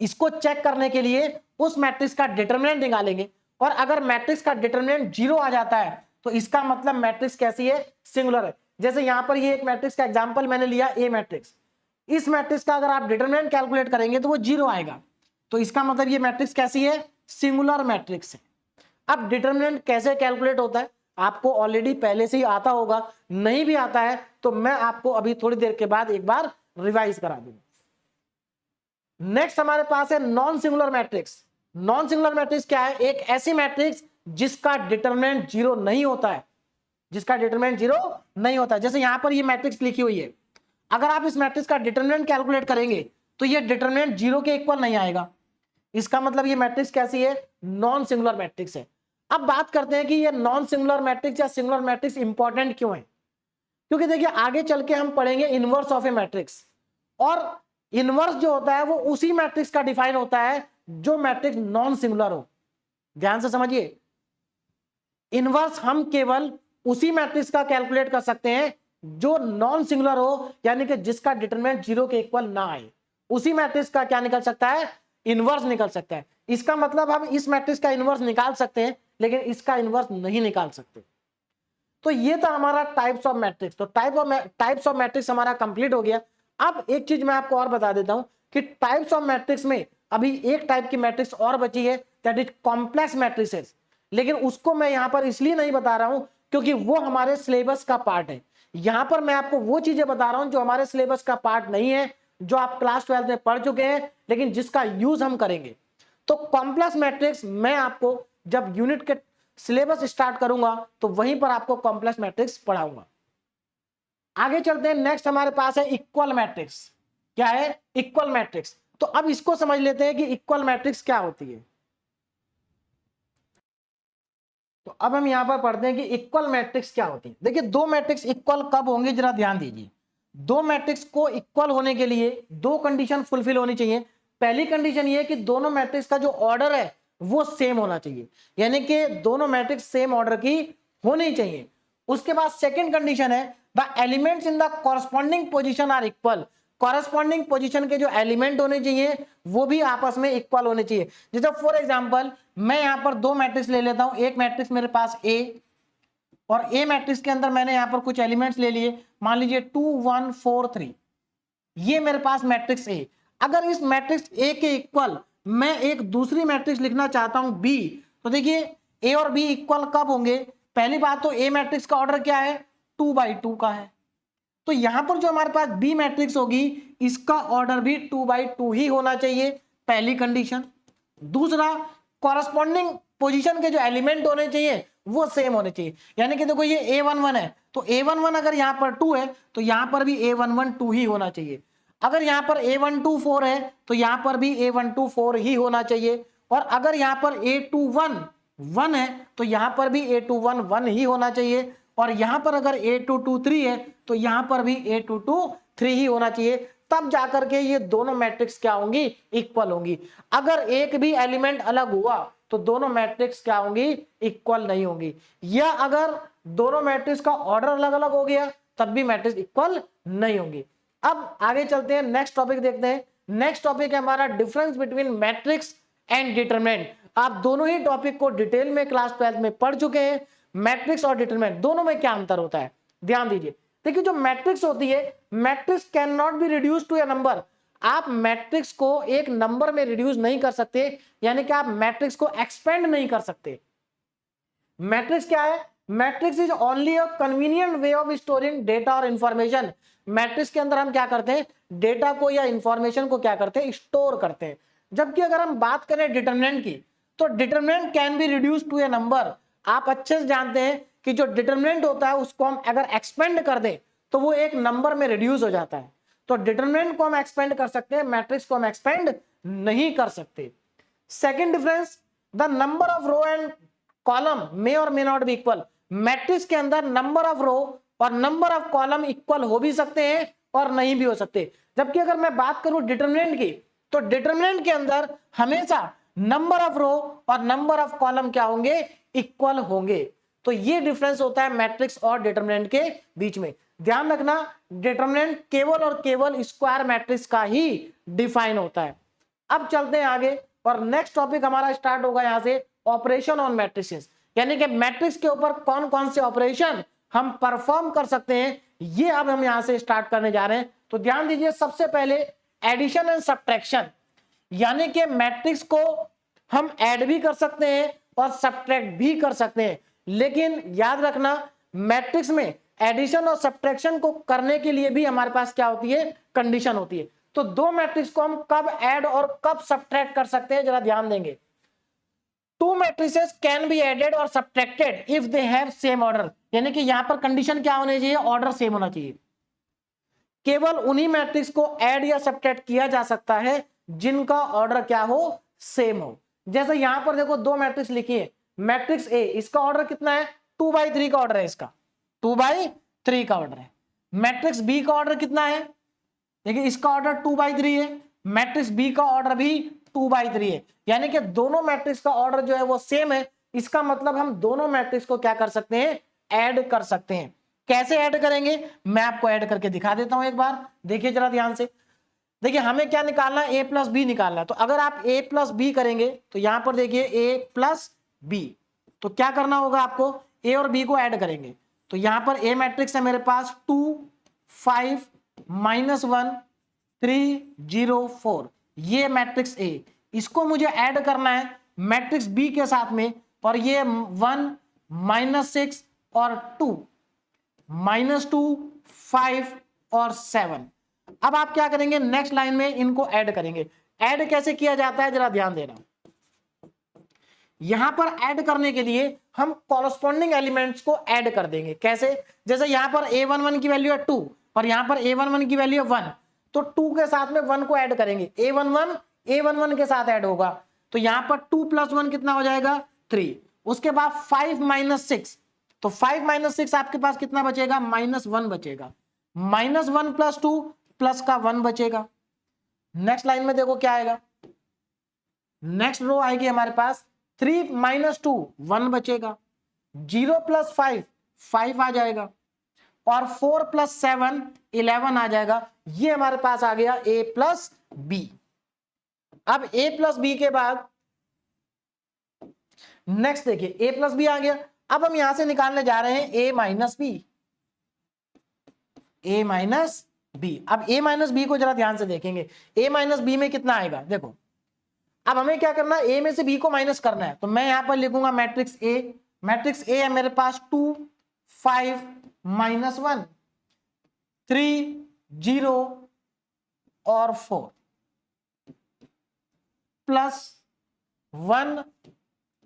इसको चेक करने के लिए उस मैट्रिक्स का डिटरमिनेंट निकालेंगे और अगर मैट्रिक्स का डिटरमिनेंट जीरो आ जाता है तो इसका मतलब मैट्रिक्स कैसी है, सिंगुलर है। जैसे यहां पर ये एक मैट्रिक्स का एग्जांपल मैंने लिया ए मैट्रिक्स। इस मैट्रिक्स का अगर आप डिटरमिनेंट कैलकुलेट करेंगे तो वो जीरो आएगा, तो इसका मतलब ये मैट्रिक्स कैसी है, सिंगुलर मैट्रिक्स है। अब डिटरमिनेंट कैसे कैलकुलेट होता है आपको ऑलरेडी पहले से ही आता होगा, नहीं भी आता है तो मैं आपको अभी थोड़ी देर के बाद एक बार रिवाइज करा दूंगा। नेक्स्ट हमारे पास है non singular matrix. Non singular matrix क्या है, एक ऐसी मैट्रिक्स जिसका डिटरमिनेंट जीरो नहीं होता है, जिसका डिटरमिनेंट जीरो नहीं होता है। जैसे यहां पर ये मैट्रिक्स लिखी हुई है, अगर आप इस मैट्रिक्स का डिटरमिनेंट कैलकुलेट करेंगे तो ये डिटरमिनेंट जीरो के इक्वल नहीं आएगा। इसका मतलब ये मैट्रिक्स कैसी है, नॉन सिंगुलर मैट्रिक्स है। अब बात करते हैं कि ये नॉन सिंगुलर मैट्रिक्स या सिंगुलर मैट्रिक्स इंपॉर्टेंट क्यों है। क्योंकि देखिए आगे चल के हम पढ़ेंगे इनवर्स ऑफ ए मैट्रिक्स, और इनवर्स जो होता है वो उसी मैट्रिक्स का डिफाइन होता है जो मैट्रिक्स नॉन सिंगुलर हो। ध्यान से समझिए, इनवर्स हम केवल उसी मैट्रिक्स का कैलकुलेट कर सकते हैं जो नॉन सिंगुलर हो, यानी कि जिसका डिटरमिनेंट जीरो के इक्वल ना आए। उसी मैट्रिक्स का क्या निकल सकता है, इनवर्स निकल सकता है। इसका मतलब हम इस मैट्रिक्स का इनवर्स निकाल सकते हैं लेकिन इसका इनवर्स नहीं निकाल सकते। तो ये था हमारा टाइप्स ऑफ मैट्रिक्स। तो टाइप्स ऑफ मैट्रिक्स हमारा कंप्लीट हो गया। अब एक चीज मैं आपको और बता देता हूं कि टाइप्स ऑफ मैट्रिक्स में अभी एक टाइप की मैट्रिक्स और बची है, दैट इज कॉम्प्लेक्स मैट्रिसेस। लेकिन उसको मैं यहां पर इसलिए नहीं बता रहा हूं क्योंकि वो हमारे सिलेबस का पार्ट है। यहां पर मैं आपको वो चीजें बता रहा हूं जो हमारे सिलेबस का पार्ट नहीं है, जो आप क्लास 12 में पढ़ चुके हैं लेकिन जिसका यूज हम करेंगे। तो कॉम्प्लेक्स मैट्रिक्स मैं आपको जब यूनिट के सिलेबस स्टार्ट करूंगा तो वहीं पर आपको कॉम्प्लेक्स मैट्रिक्स पढ़ाऊंगा। आगे चलते हैं, नेक्स्ट हमारे पास है इक्वल मैट्रिक्स। क्या है, इक्वल मैट्रिक्स। तो अब इसको समझ लेते हैं कि इक्वल मैट्रिक्स क्या होती है। तो अब हम यहां पर पढ़ते हैं कि इक्वल मैट्रिक्स क्या होती है। देखिए दो मैट्रिक्स इक्वल कब होंगे जरा ध्यान दीजिए। दो मैट्रिक्स को इक्वल होने के लिए दो कंडीशन फुलफिल होनी चाहिए। पहली कंडीशन ये है कि दोनों मैट्रिक्स का जो ऑर्डर है वो सेम होना चाहिए, यानी कि दोनों मैट्रिक्स सेम ऑर्डर की होनी चाहिए। उसके बाद सेकंड कंडीशन है the elements in the corresponding position are equal. Corresponding position के जो एलिमेंट होने चाहिए वो भी आपस में इक्वल होने चाहिए। जैसे फॉर एग्जांपल मैं यहां पर दो मैट्रिक्स ले लेता हूं, एक मैट्रिक्स मेरे पास ए और ए मैट्रिक्स के अंदर मैंने यहां पर कुछ एलिमेंट्स ले लिए, मान लीजिए 2 1 4 3, ये मेरे पास मैट्रिक्स ए। अगर इस मैट्रिक्स ए के इक्वल मैं एक दूसरी मैट्रिक्स लिखना चाहता हूं बी, तो देखिए ए और बी इक्वल कब होंगे? पहली बात तो ए मैट्रिक्स का ऑर्डर क्या है? 2/2 का है, तो यहां पर जो हमारे पास बी मैट्रिक्स होगी इसका ऑर्डर भी 2/2 ही होना चाहिए, पहली कंडीशन। दूसरा, कॉरस्पॉन्डिंग पोजीशन के जो एलिमेंट होने चाहिए वो सेम होने चाहिए, यानी कि देखो ये A11 है तो A11 अगर यहां पर 2 है तो यहां पर भी A11 2 ही होना चाहिए। अगर यहां पर A12 4 है तो यहां पर भी A12 4 ही होना चाहिए, और अगर यहां पर A21 1 है तो यहां पर भी A21 1 ही होना चाहिए, और यहां पर अगर A22 3 है तो यहां पर भी A22 3 ही होना चाहिए, तब जाकर के ये दोनों मैट्रिक्स क्या होंगी? इक्वल होंगी। अगर एक भी एलिमेंट अलग हुआ तो दोनों मैट्रिक्स क्या होंगी? इक्वल नहीं होंगी। या अगर दोनों मैट्रिक्स का ऑर्डर अलग अलग हो गया तब भी मैट्रिक्स इक्वल नहीं होंगी। अब आगे चलते हैं, नेक्स्ट टॉपिक देखते हैं। नेक्स्ट टॉपिक है हमारा difference between matrix and determinant. आप दोनों ही टॉपिक को डिटेल में क्लास 12 में पढ़ चुके हैं। मैट्रिक्स और डिटरमिनेंट दोनों में क्या अंतर होता है, ध्यान दीजिए। देखिए जो मैट्रिक्स होती है, matrix can not be reduce to a number. आप मैट्रिक्स को एक नंबर में रिड्यूस नहीं कर सकते, यानी कि आप मैट्रिक्स को एक्सपेंड नहीं कर सकते। मैट्रिक्स क्या है? Matrix is only a convenient way of storing data और इंफॉर्मेशन। मैट्रिक्स के अंदर हम क्या करते हैं? डेटा को या इंफॉर्मेशन को क्या करते हैं? स्टोर करते हैं। जबकि अगर हम बात करें डिटरमिनेंट की, तो determinant can be reduce to a number. आप अच्छे से जानते हैं कि जो डिटरमिनेंट होता है उसको हम अगर एक्सपेंड कर दें तो वो एक नंबर में रिड्यूस हो जाता है। तो डिटरमिनेंट को हम एक्सपेंड कर सकते हैं, मैट्रिक्स को हम एक्सपेंड नहीं कर सकते। Second difference, the number of row and column may और may not be equal. Matrix के अंदर नंबर ऑफ रो और नंबर ऑफ कॉलम इक्वल हो भी सकते हैं और नहीं भी हो सकते। जबकि अगर मैं बात करूं डिटरमिनेंट की, तो डिटरमिनेंट के अंदर हमेशा नंबर ऑफ रो और नंबर ऑफ कॉलम क्या होंगे? इक्वल होंगे। तो ये डिफरेंस होता है मैट्रिक्स और डिटरमिनेंट के बीच में। ध्यान रखना, डिटरमिनेंट केवल और केवल स्क्वायर मैट्रिक्स का ही डिफाइन होता है। अब चलते हैं आगे, और नेक्स्ट टॉपिक हमारा स्टार्ट होगा यहां से, ऑपरेशन ऑन मैट्रिसेस, यानी कि मैट्रिक्स के ऊपर कौन कौन से ऑपरेशन हम परफॉर्म कर सकते हैं, ये अब हम यहां से स्टार्ट करने जा रहे हैं। तो ध्यान दीजिए, सबसे पहले एडिशन एंड सब्ट्रैक्शन, यानी कि मैट्रिक्स को हम ऐड भी कर सकते हैं और सब्ट्रैक्ट भी कर सकते हैं। लेकिन याद रखना, मैट्रिक्स में एडिशन और सब्ट्रैक्शन को करने के लिए भी हमारे पास क्या होती है? कंडीशन होती है। तो दो मैट्रिक्स को हम कब ऐड और कब सब्ट्रैक्ट कर सकते हैं, जरा ध्यान देंगे। Two matrices can be added और subtracted if they have same order, यानी कि यहां पर कंडीशन क्या होनी चाहिए? ऑर्डर सेम होना चाहिए। केवल उन्हीं मैट्रिक्स को ऐड या सब्ट्रैक्ट किया जा सकता है जिनका ऑर्डर क्या हो? सेम हो। जैसे यहां पर देखो दो मैट्रिक्स लिखी है, मैट्रिक्स ए, इसका ऑर्डर कितना है? 2/3 का ऑर्डर है, इसका 2/3 का ऑर्डर है। मैट्रिक्स बी का ऑर्डर कितना है? देखिए इसका ऑर्डर 2/3 है, मैट्रिक्स बी का ऑर्डर भी 2/3 है, यानी कि दोनों मैट्रिक्स का ऑर्डर जो है वो सेम है। इसका मतलब हम दोनों मैट्रिक्स को क्या कर सकते हैं? ऐड कर सकते हैं। कैसे ऐड करेंगे? मैं आपको ऐड करके दिखा देता हूं एक बार, देखिए जरा ध्यान से। देखिए हमें क्या निकालना है? a प्लस बी निकालना है। तो अगर आप a प्लस बी करेंगे तो यहां पर देखिए a प्लस बी, तो क्या करना होगा आपको? a और b को ऐड करेंगे। तो यहां पर a मैट्रिक्स है मेरे पास 2 5 -1 3 0 4, ये मैट्रिक्स a, इसको मुझे ऐड करना है मैट्रिक्स b के साथ में, और ये 1 -6 और 2 -2 5 और 7। अब आप क्या करेंगे? नेक्स्ट लाइन में इनको ऐड करेंगे। ऐड कैसे किया जाता है, जरा ध्यान देना। यहां पर ऐड करने के लिए हम कॉरस्पॉन्डिंग एलिमेंट्स को ऐड कर देंगे। कैसे? जैसे यहां पर a11 की वैल्यू है 2 और यहां पर a11 की वैल्यू है 1, तो 2 के साथ में 1 को ऐड करेंगे। a11 के साथ ऐड होगा, तो यहां पर 2 + 1 कितना हो जाएगा? 3। उसके बाद 5 - 6, तो 5 - 6 आपके पास कितना बचेगा? -1 बचेगा। -1 + 2 प्लस का 1 बचेगा। नेक्स्ट लाइन में देखो क्या आएगा, नेक्स्ट रो आएगी हमारे पास 3 - 2 1 बचेगा, 0 + 5 5 आ जाएगा, और 4 + 7 11 आ जाएगा। ये हमारे पास आ गया a + b। अब a + b के बाद नेक्स्ट देखिए a + b आ गया। अब हम यहां से निकालने जा रहे हैं a - b, a - b। अब a - b को जरा ध्यान से देखेंगे, a - b में कितना आएगा देखो। अब हमें क्या करना है, a में से b को माइनस करना है, तो मैं यहां पर लिखूंगा मैट्रिक्स a। मैट्रिक्स a है मेरे पास 2 5 -1 3 0 और 4 प्लस 1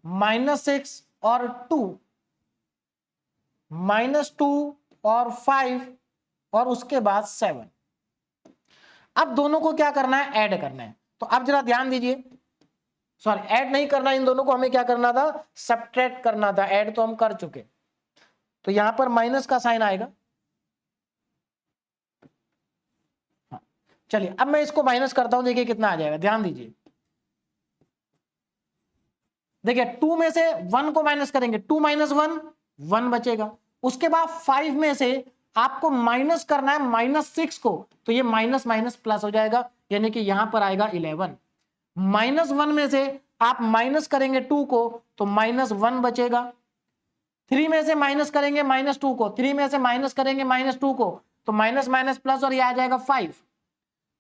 -6 और 2 -2 और 5 और उसके बाद 7। अब दोनों को क्या करना है, ऐड करना है। तो अब जरा ध्यान दीजिए, सॉरी ऐड नहीं करना, इन दोनों को हमें क्या करना था, सब्ट्रैक्ट करना था। ऐड तो हम कर चुके, तो यहां पर माइनस का साइन आएगा। हाँ, चलिए अब मैं इसको माइनस करता हूं, देखिए कितना आ जाएगा, ध्यान दीजिए। देखिए 2 में से 1 को माइनस करेंगे, 2 - 1 1 बचेगा। उसके बाद 5 में से आपको माइनस करना है -6 को, तो ये माइनस माइनस प्लस हो जाएगा, यानी कि यहां पर आएगा 11। -1 में से आप माइनस करेंगे 2 को, तो -1 बचेगा। 3 में से माइनस करेंगे -2 को, 3 में से माइनस करेंगे -2 को, तो माइनस माइनस प्लस, और ये आ जाएगा 5।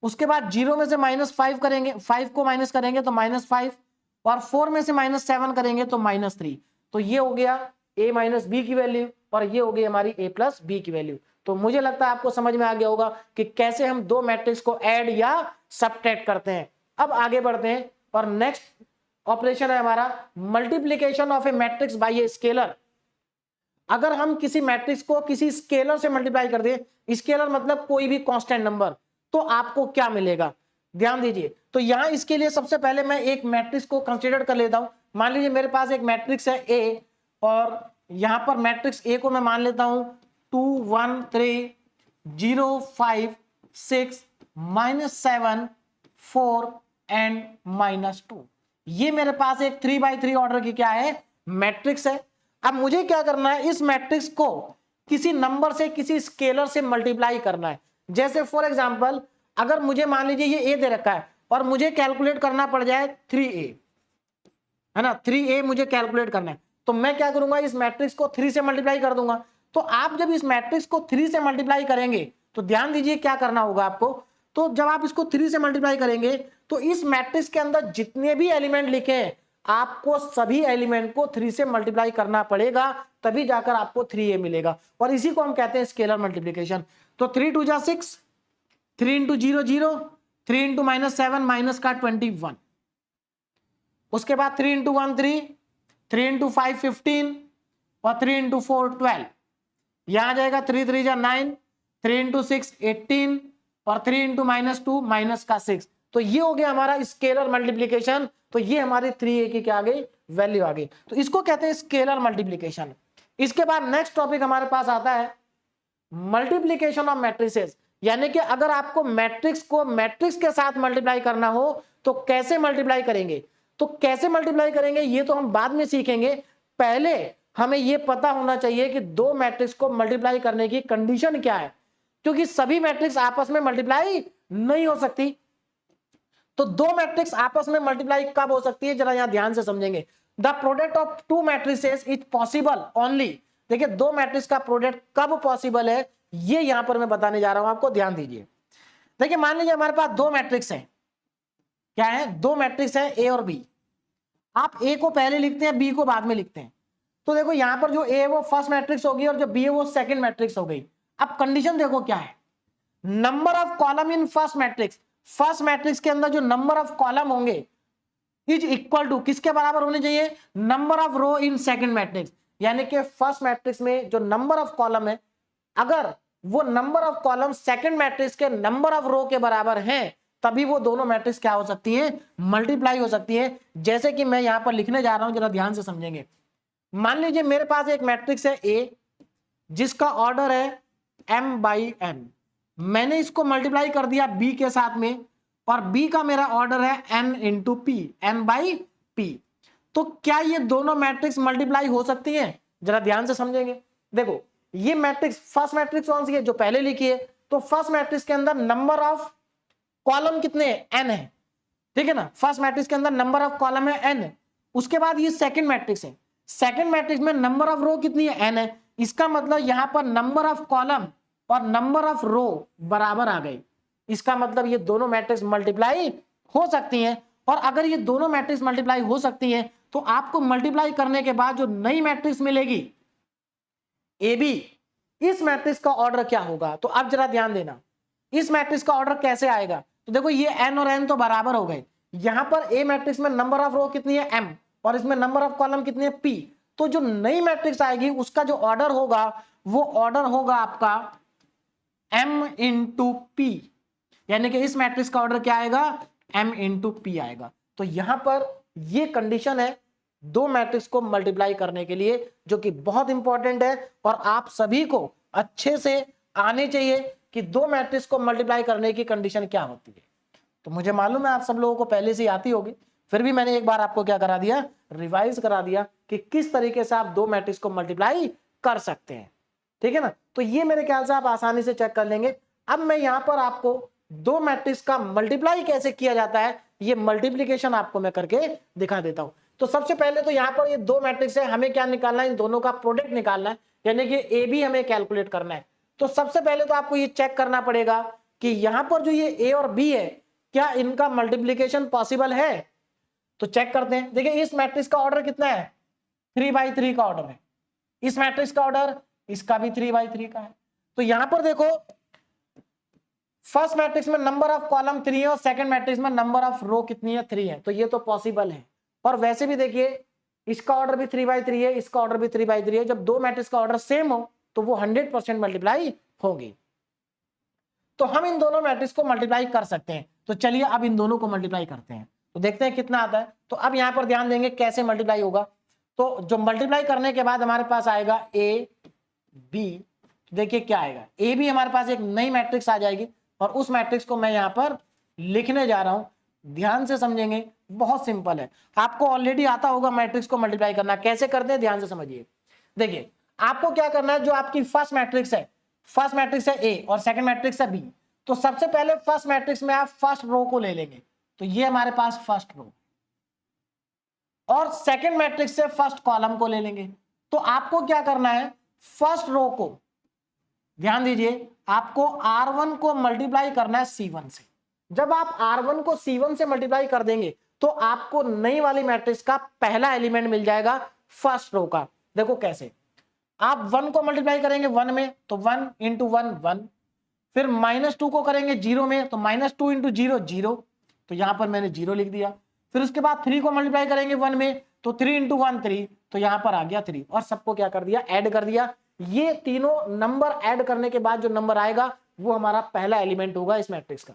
उसके बाद 0 में से -5 करेंगे, 5 को माइनस करेंगे तो -5, और 4 में से -7 करेंगे तो -3। तो ये हो गया a - b की वैल्यू, और ये हो गई हमारी a + b की वैल्यू। तो मुझे लगता है आपको समझ में आ गया होगा कि कैसे हम दो मैट्रिक्स को ऐड या सब्ट्रैक्ट करते हैं। अब आगे बढ़ते हैं, और नेक्स्ट ऑपरेशन है हमारा multiplication of A matrix bye a scalar. अगर हम किसी मैट्रिक्स को किसी स्केलर से मल्टीप्लाई कर दें, स्केलर मतलब कोई भी कांस्टेंट नंबर, तो आपको क्या मिलेगा, ध्यान दीजिए। तो यहां इसके लिए सबसे पहले मैं एक मैट्रिक्स को कंसीडर कर लेता हूं। मान लीजिए मेरे पास एक मैट्रिक्स है ए, और यहां पर मैट्रिक्स ए को मैं मान लेता हूं 2 1 3 0 5 6 -7 4 एंड -2। ये मेरे पास एक 3x3 ऑर्डर की क्या है, मैट्रिक्स है। अब मुझे क्या करना है, इस मैट्रिक्स को किसी नंबर से, किसी स्केलर से मल्टीप्लाई करना है। जैसे फॉर एग्जांपल, अगर मुझे मान लीजिए ये a दे रखा है, और मुझे कैलकुलेट करना पड़ जाए 3a, है ना, 3a मुझे कैलकुलेट करना है, तो मैं क्या करूंगा, इस मैट्रिक्स को 3 से मल्टीप्लाई कर दूंगा। तो आप जब इस मैट्रिक्स को 3 से मल्टीप्लाई करेंगे, तो ध्यान दीजिए क्या करना होगा आपको। तो जब आप इसको 3 से मल्टीप्लाई करेंगे, तो इस मैट्रिक्स के अंदर जितने भी एलिमेंट लिखे हैं, आपको सभी एलिमेंट को 3 से मल्टीप्लाई करना पड़ेगा, तभी जाकर आपको 3a मिलेगा। और इसी को हम कहते हैं स्केलर मल्टीप्लिकेशन। तो 3 2 जा 6, 3 × 0 0, 3 × -7 माइनस का 21, उसके बाद 3 × 1 3, 3 × 5 15, और 3 × 4 12। यहां आ जाएगा 3 3 जा 9, 3 × 6 18, और 3 × -2 माइनस का 6। तो ये हो गया हमारा स्केलर मल्टीप्लिकेशन। तो ये हमारी 3a की क्या आ गई, वैल्यू आ गई। तो इसको कहते हैं स्केलर मल्टीप्लिकेशन। इसके बाद नेक्स्ट टॉपिक हमारे पास आता है मल्टीप्लिकेशन ऑफ मैट्रिसेस, यानी कि अगर आपको मैट्रिक्स को मैट्रिक्स के साथ मल्टीप्लाई करना हो तो कैसे मल्टीप्लाई करेंगे। तो कैसे मल्टीप्लाई करेंगे ये तो हम बाद में सीखेंगे, पहले हमें ये पता होना चाहिए कि दो मैट्रिक्स को मल्टीप्लाई करने की कंडीशन क्या है, क्योंकि सभी मैट्रिक्स आपस में मल्टीप्लाई नहीं हो सकती। तो दो मैट्रिक्स आपस में मल्टीप्लाई कब हो सकती है, जरा यहां ध्यान से समझेंगे। The product of to matrices is possible only. देखिए दो मैट्रिक्स का प्रोडक्ट कब पॉसिबल है, ये यहां पर मैं बताने जा रहा हूं आपको, ध्यान दीजिए। देखिए मान लीजिए हमारे पास दो मैट्रिक्स हैं, क्या है, दो मैट्रिक्स है ए और बी। आप ए को पहले लिखते हैं, बी को बाद में लिखते हैं। तो देखो यहां पर जो ए है वो फर्स्ट मैट्रिक्स होगी, और जो बी है वो सेकंड मैट्रिक्स हो गई। अब कंडीशन देखो क्या है, number of column in first matrix, first matrix के अंदर जो नंबर ऑफ कॉलम होंगे इज इक्वल टू, किसके बराबर होने चाहिए, number of row in second matrix. यानी कि फर्स्ट मैट्रिक्स में जो नंबर ऑफ कॉलम है, अगर वो number of column second matrix के नंबर ऑफ रो के बराबर हैं, तभी वो दोनों मैट्रिक्स क्या हो सकती है, मल्टीप्लाई हो सकती है। जैसे कि मैं यहां पर लिखने जा रहा हूं, जरा ध्यान से समझेंगे। मान लीजिए मेरे पास एक मैट्रिक्स है ए, जिसका ऑर्डर है m/n। मैंने इसको मल्टीप्लाई कर दिया b के साथ में, और बी का मेरा ऑर्डर है n into P, n by P. तो क्या ये दोनों मैट्रिक्स मल्टीप्लाई हो सकती हैं? जरा ध्यान से समझेंगे। देखो ये मैट्रिक्स, फर्स्ट मैट्रिक्स कौन सी है जो पहले लिखी है, तो फर्स्ट मैट्रिक्स के अंदर नंबर ऑफ कॉलम कितने हैं? n है, ठीक है ना। फर्स्ट मैट्रिक्स के अंदर नंबर ऑफ कॉलम है n। उसके बाद ये सेकंड मैट्रिक्स है, सेकंड मैट्रिक्स में नंबर ऑफ रो कितनी है? n है। इसका मतलब यहां पर नंबर ऑफ कॉलम और नंबर ऑफ रो बराबर आ गए। इसका मतलब ये दोनों मैट्रिक्स मल्टीप्लाई हो सकती हैं। और अगर ये दोनों मैट्रिक्स मल्टीप्लाई हो सकती हैं तो आपको मल्टीप्लाई करने के बाद जो नई मैट्रिक्स मिलेगी ए बी, इस मैट्रिक्स का ऑर्डर क्या होगा? तो अब जरा ध्यान देना, इस मैट्रिक्स का ऑर्डर कैसे आएगा? तो देखो ये n और n तो बराबर हो गए। यहां पर ए मैट्रिक्स में नंबर ऑफ रो कितनी है? m, और इसमें नंबर ऑफ कॉलम कितनी है? p। तो जो नई मैट्रिक्स आएगी उसका जो ऑर्डर होगा वो ऑर्डर होगा आपका m इंटू पी, यानी कि इस मैट्रिक्स का ऑर्डर क्या आएगा? m इंटू पी आएगा। तो यहां पर ये कंडीशन है दो मैट्रिक्स को मल्टीप्लाई करने के लिए, जो कि बहुत इंपॉर्टेंट है और आप सभी को अच्छे से आने चाहिए कि दो मैट्रिक्स को मल्टीप्लाई करने की कंडीशन क्या होती है। तो मुझे मालूम है आप सब लोगों को पहले से आती होगी, फिर भी मैंने एक बार आपको क्या करा दिया, रिवाइज करा दिया कि किस तरीके से आप दो मैट्रिक्स को मल्टीप्लाई कर सकते हैं, ठीक है ना। तो ये मेरे ख्याल से आप आसानी से चेक कर लेंगे। अब मैं यहां पर आपको दो मैट्रिक्स का मल्टीप्लाई कैसे किया जाता है, ये मल्टीप्लीकेशन आपको मैं करके दिखा देता हूं। तो सबसे पहले तो यहां पर ये दो मैट्रिक्स है, हमें क्या निकालना है? इन दोनों का प्रोडक्ट निकालना है, यानी कि ए बी हमें कैलकुलेट करना है। तो सबसे पहले तो आपको ये चेक करना पड़ेगा कि यहां पर जो ये ए और बी है, क्या इनका मल्टीप्लीकेशन पॉसिबल है? तो चेक करते हैं। देखिए इस मैट्रिक्स का ऑर्डर कितना है? 3/3 का ऑर्डर है। इस मैट्रिक्स का ऑर्डर, इसका भी 3/3 का है। तो यहां पर देखो फर्स्ट मैट्रिक्स में नंबर ऑफ कॉलम 3 है और सेकंड मैट्रिक्स में नंबर ऑफ रो कितनी है? 3 है। तो ये तो पॉसिबल है। और वैसे भी देखिए इसका ऑर्डर भी 3/3 है, इसका ऑर्डर भी 3/3 है। जब दो मैट्रिक्स का ऑर्डर सेम हो तो वो 100% मल्टीप्लाई होगी। तो हम इन दोनों मैट्रिक्स को मल्टीप्लाई कर सकते हैं। तो चलिए अब इन दोनों को मल्टीप्लाई करते हैं, तो देखते हैं कितना आता है। तो अब यहां पर ध्यान देंगे कैसे मल्टीप्लाई होगा। तो जो मल्टीप्लाई करने के बाद हमारे पास आएगा ए बी, देखिए क्या आएगा, ए बी हमारे पास एक नई मैट्रिक्स आ जाएगी और उस मैट्रिक्स को मैं यहां पर लिखने जा रहा हूं। ध्यान से समझेंगे, बहुत सिंपल है, आपको ऑलरेडी आता होगा मैट्रिक्स को मल्टीप्लाई करना। कैसे करते हैं ध्यान से समझिए। देखिए आपको क्या करना है, जो आपकी फर्स्ट मैट्रिक्स है, फर्स्ट मैट्रिक्स है ए और सेकंड मैट्रिक्स है बी। तो सबसे पहले फर्स्ट मैट्रिक्स में आप फर्स्ट रो को ले लेंगे, तो ये हमारे पास फर्स्ट रो, और सेकंड मैट्रिक्स से फर्स्ट कॉलम को ले लेंगे। तो आपको क्या करना है, फर्स्ट रो को, ध्यान दीजिए, आपको R1 को मल्टीप्लाई करना है C1 से। जब आप R1 को C1 से मल्टीप्लाई कर देंगे तो आपको नई वाली मैट्रिक्स का पहला एलिमेंट मिल जाएगा फर्स्ट रो का। देखो कैसे, आप 1 को मल्टीप्लाई करेंगे 1 में तो 1 इंटू 1 1, फिर -2 को करेंगे 0 में तो -2 इंटू 0 0, तो यहां पर मैंने 0 लिख दिया। फिर उसके बाद 3 को मल्टीप्लाई करेंगे 1 में तो 3 इंटू 1 3, तो यहां पर आ गया 3, और सबको क्या कर दिया, ऐड कर दिया। ये तीनों नंबर ऐड करने के बाद जो नंबर आएगा वो हमारा पहला एलिमेंट होगा इस मैट्रिक्स का।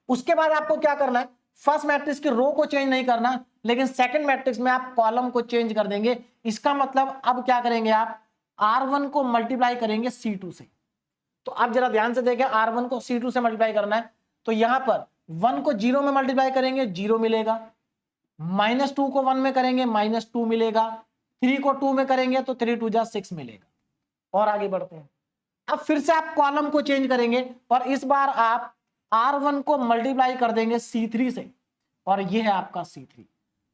उसके बाद आपको क्या करना है, फर्स्ट मैट्रिक्स की रो को चेंज नहीं करना, लेकिन सेकंड मैट्रिक्स में आप कॉलम को चेंज कर देंगे। इसका मतलब अब क्या करेंगे, आप R1 को मल्टीप्लाई करेंगे C2 से। तो आप जरा ध्यान से देखें, R1 को C2 से मल्टीप्लाई करना है, तो यहां पर 1 को 0 में मल्टीप्लाई करेंगे 0 मिलेगा, -2 को 1 में करेंगे -2 मिलेगा, 3 को 2 में करेंगे तो 3 2 जा 6 मिलेगा। और आगे बढ़ते हैं, अब फिर से आप कॉलम को चेंज करेंगे और इस बार आप R1 को मल्टीप्लाई कर देंगे C3 से, और ये है आपका C3।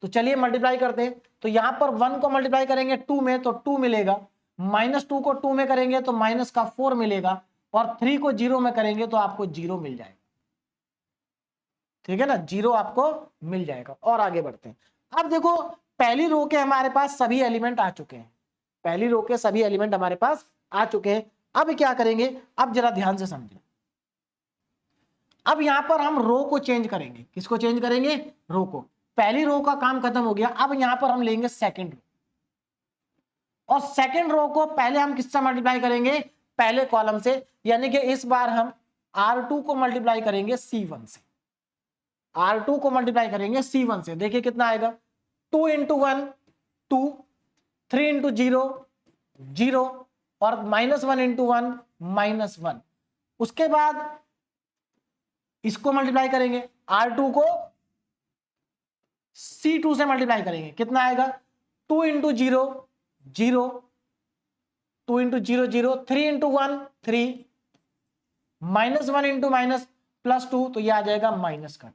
तो चलिए मल्टीप्लाई करते हैं। तो यहां पर 1 को मल्टीप्लाई करेंगे 2 में तो 2 मिलेगा, -2 को 2 में करेंगे तो -4 मिलेगा, और 3 को 0 में करेंगे तो आपको 0 मिल जाएगा। ठीक है ना, 0 आपको मिल जाएगा। और आगे बढ़ते हैं। अब देखो पहली रो के हमारे पास सभी एलिमेंट आ चुके हैं, पहली रो के सभी एलिमेंट हमारे पास आ चुके हैं। अब क्या करेंगे, अब जरा ध्यान से समझें। अब यहां पर हम रो को चेंज करेंगे। किसको चेंज करेंगे, रो को। पहली रो का काम खत्म हो गया, अब यहां पर हम लेंगे सेकंड रो, और सेकंड रो को पहले हम किससे मल्टीप्लाई करेंगे, पहले कॉलम से, यानी कि इस बार हम R2 को मल्टीप्लाई करेंगे C1 से। R2 को मल्टीप्लाई करेंगे C1 से, देखिए कितना आएगा, 2 इंटू 1 2, 3 इंटू 0 0, और -1 इंटू 1 -1। उसके बाद इसको मल्टीप्लाई करेंगे, R2 को C2 से मल्टीप्लाई करेंगे, कितना आएगा 2 into 0 0, 2 into 0 0, 3 into 1 3, -1 into minus plus 2, तो ये आ जाएगा माइनस का,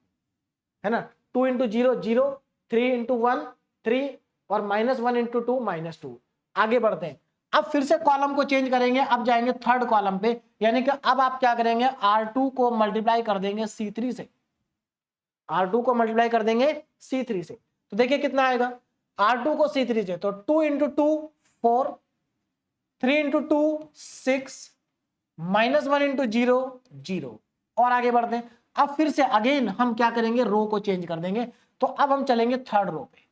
है ना। 2 इंटू 0 0, 3 इंटू 1 3 और -1 इंटू 2 -2। आगे बढ़ते हैं, अब फिर से कॉलम को चेंज करेंगे, अब जाएंगे थर्ड कॉलम पे, यानी कि अब आप क्या करेंगे R2 को मल्टीप्लाई कर देंगे C3 से, R2 को मल्टीप्लाई कर देंगे C3 से, तो देखिए कितना आएगा R2 को C3 से, तो 2 इंटू 2 4, 3 इंटू 2 6, -1 इंटू 0 0। और आगे बढ़ते हैं, अब फिर से अगेन हम क्या करेंगे रो को चेंज कर देंगे, तो अब हम चलेंगे थर्ड रो पे,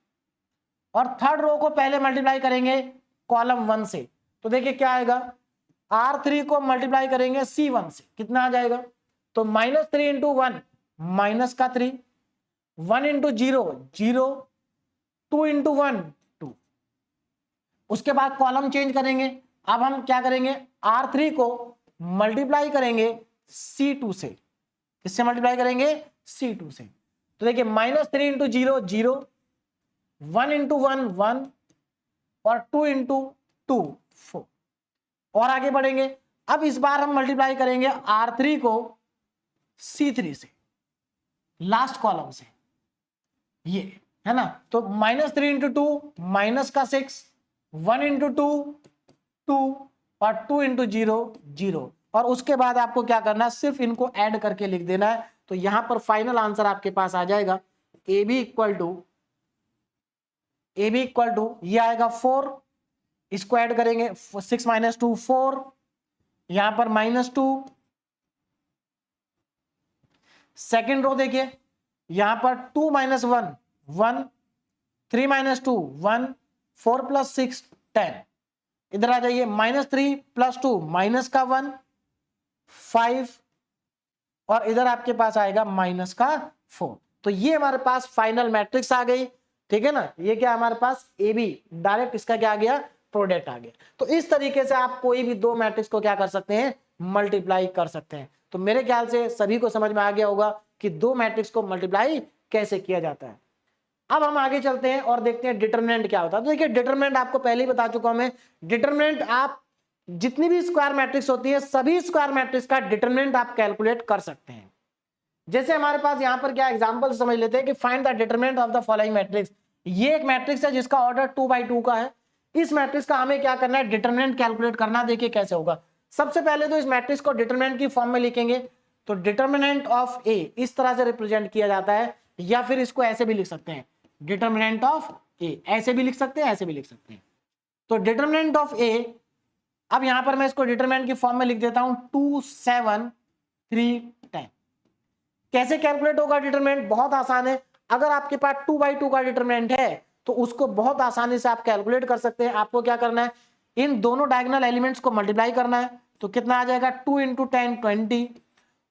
और थर्ड रो को पहले मल्टीप्लाई करेंगे कॉलम 1 से, तो देखिए क्या आएगा R3 को मल्टीप्लाई करेंगे C1 से, कितना आ जाएगा, तो -3 इंटू 1 माइनस का 3, 1 इंटू 0 0, 2 इंटू 1 2। उसके बाद कॉलम चेंज करेंगे, अब हम क्या करेंगे R3 को मल्टीप्लाई करेंगे C2 से, किससे मल्टीप्लाई करेंगे C2 से, तो देखिए -3 इंटू 0 0, 1 इंटू 1 1 और 2 इंटू 2 4। और आगे बढ़ेंगे, अब इस बार हम मल्टीप्लाई करेंगे R3 को C3 से, लास्ट कॉलम से, ये है ना, तो -3 इंटू 2 माइनस का 6, 1 इंटू 2 2 और 2 इंटू 0 0। और उसके बाद आपको क्या करना है सिर्फ इनको ऐड करके लिख देना है, तो यहां पर फाइनल आंसर आपके पास आ जाएगा AB इक्वल टू ये आएगा 4, इसको ऐड करेंगे 6 माइनस 2 4, यहां पर -2। सेकेंड रो देखिए, यहां पर 2 माइनस 1 1, 3 माइनस 2 1, 4 प्लस 6 10। इधर आ जाइए, -3 प्लस 2 माइनस का 1 5, और इधर आपके पास आएगा माइनस का 4। तो ये हमारे पास फाइनल मैट्रिक्स आ गई, ठीक है ना। ये क्या हमारे पास AB, डायरेक्ट इसका क्या आ गया प्रोडक्ट आ गया। तो इस तरीके से आप कोई भी दो मैट्रिक्स को क्या कर सकते हैं मल्टीप्लाई कर सकते हैं। तो मेरे ख्याल से सभी को समझ में आ गया होगा कि दो मैट्रिक्स को मल्टीप्लाई कैसे किया जाता है। अब हम आगे चलते हैं और देखते हैं डिटरमिनेंट क्या होता है। तो देखिए डिटरमिनेंट आपको पहले ही बता चुका हूं मैं, डिटरमिनेंट आप जितनी भी स्क्वायर मैट्रिक्स होती है सभी स्क्वायर मैट्रिक्स का डिटरमिनेंट आप कैलकुलेट कर सकते हैं। जैसे हमारे पास यहां पर क्या एग्जांपल समझ लेते हैं कि find the determinant of the following matrix. ये एक मैट्रिक्स है जिसका ऑर्डर 2/2 का है। इस मैट्रिक्स का हमें क्या करना है डिटरमिनेंट कैलकुलेट करना। देखिए कैसे होगा। सबसे पहले तो इस मैट्रिक्स को डिटरमिनेंट की फॉर्म में लिखेंगे। तो डिटरमिनेंट ऑफ ए इस तरह से रिप्रेजेंट किया जाता है, या फिर इसको ऐसे भी लिख सकते हैं डिटरमिनेंट ऑफ ए, ऐसे भी लिख सकते हैं ऐसे भी लिख सकते हैं। तो डिटरमिनेंट ऑफ ए, अब यहां पर मैं इसको डिटरमिनेंट की फॉर्म में लिख देता हूं 2 7 3 10। कैसे कैलकुलेट होगा डिटरमिनेंट? बहुत आसान है। अगर आपके पास 2/2 का डिटरमिनेंट है तो उसको बहुत आसानी से आप कैलकुलेट कर सकते हैं। आपको क्या करना है इन दोनों डायगोनल एलिमेंट्स को मल्टीप्लाई करना है। तो कितना आ जाएगा 2 × 10 20,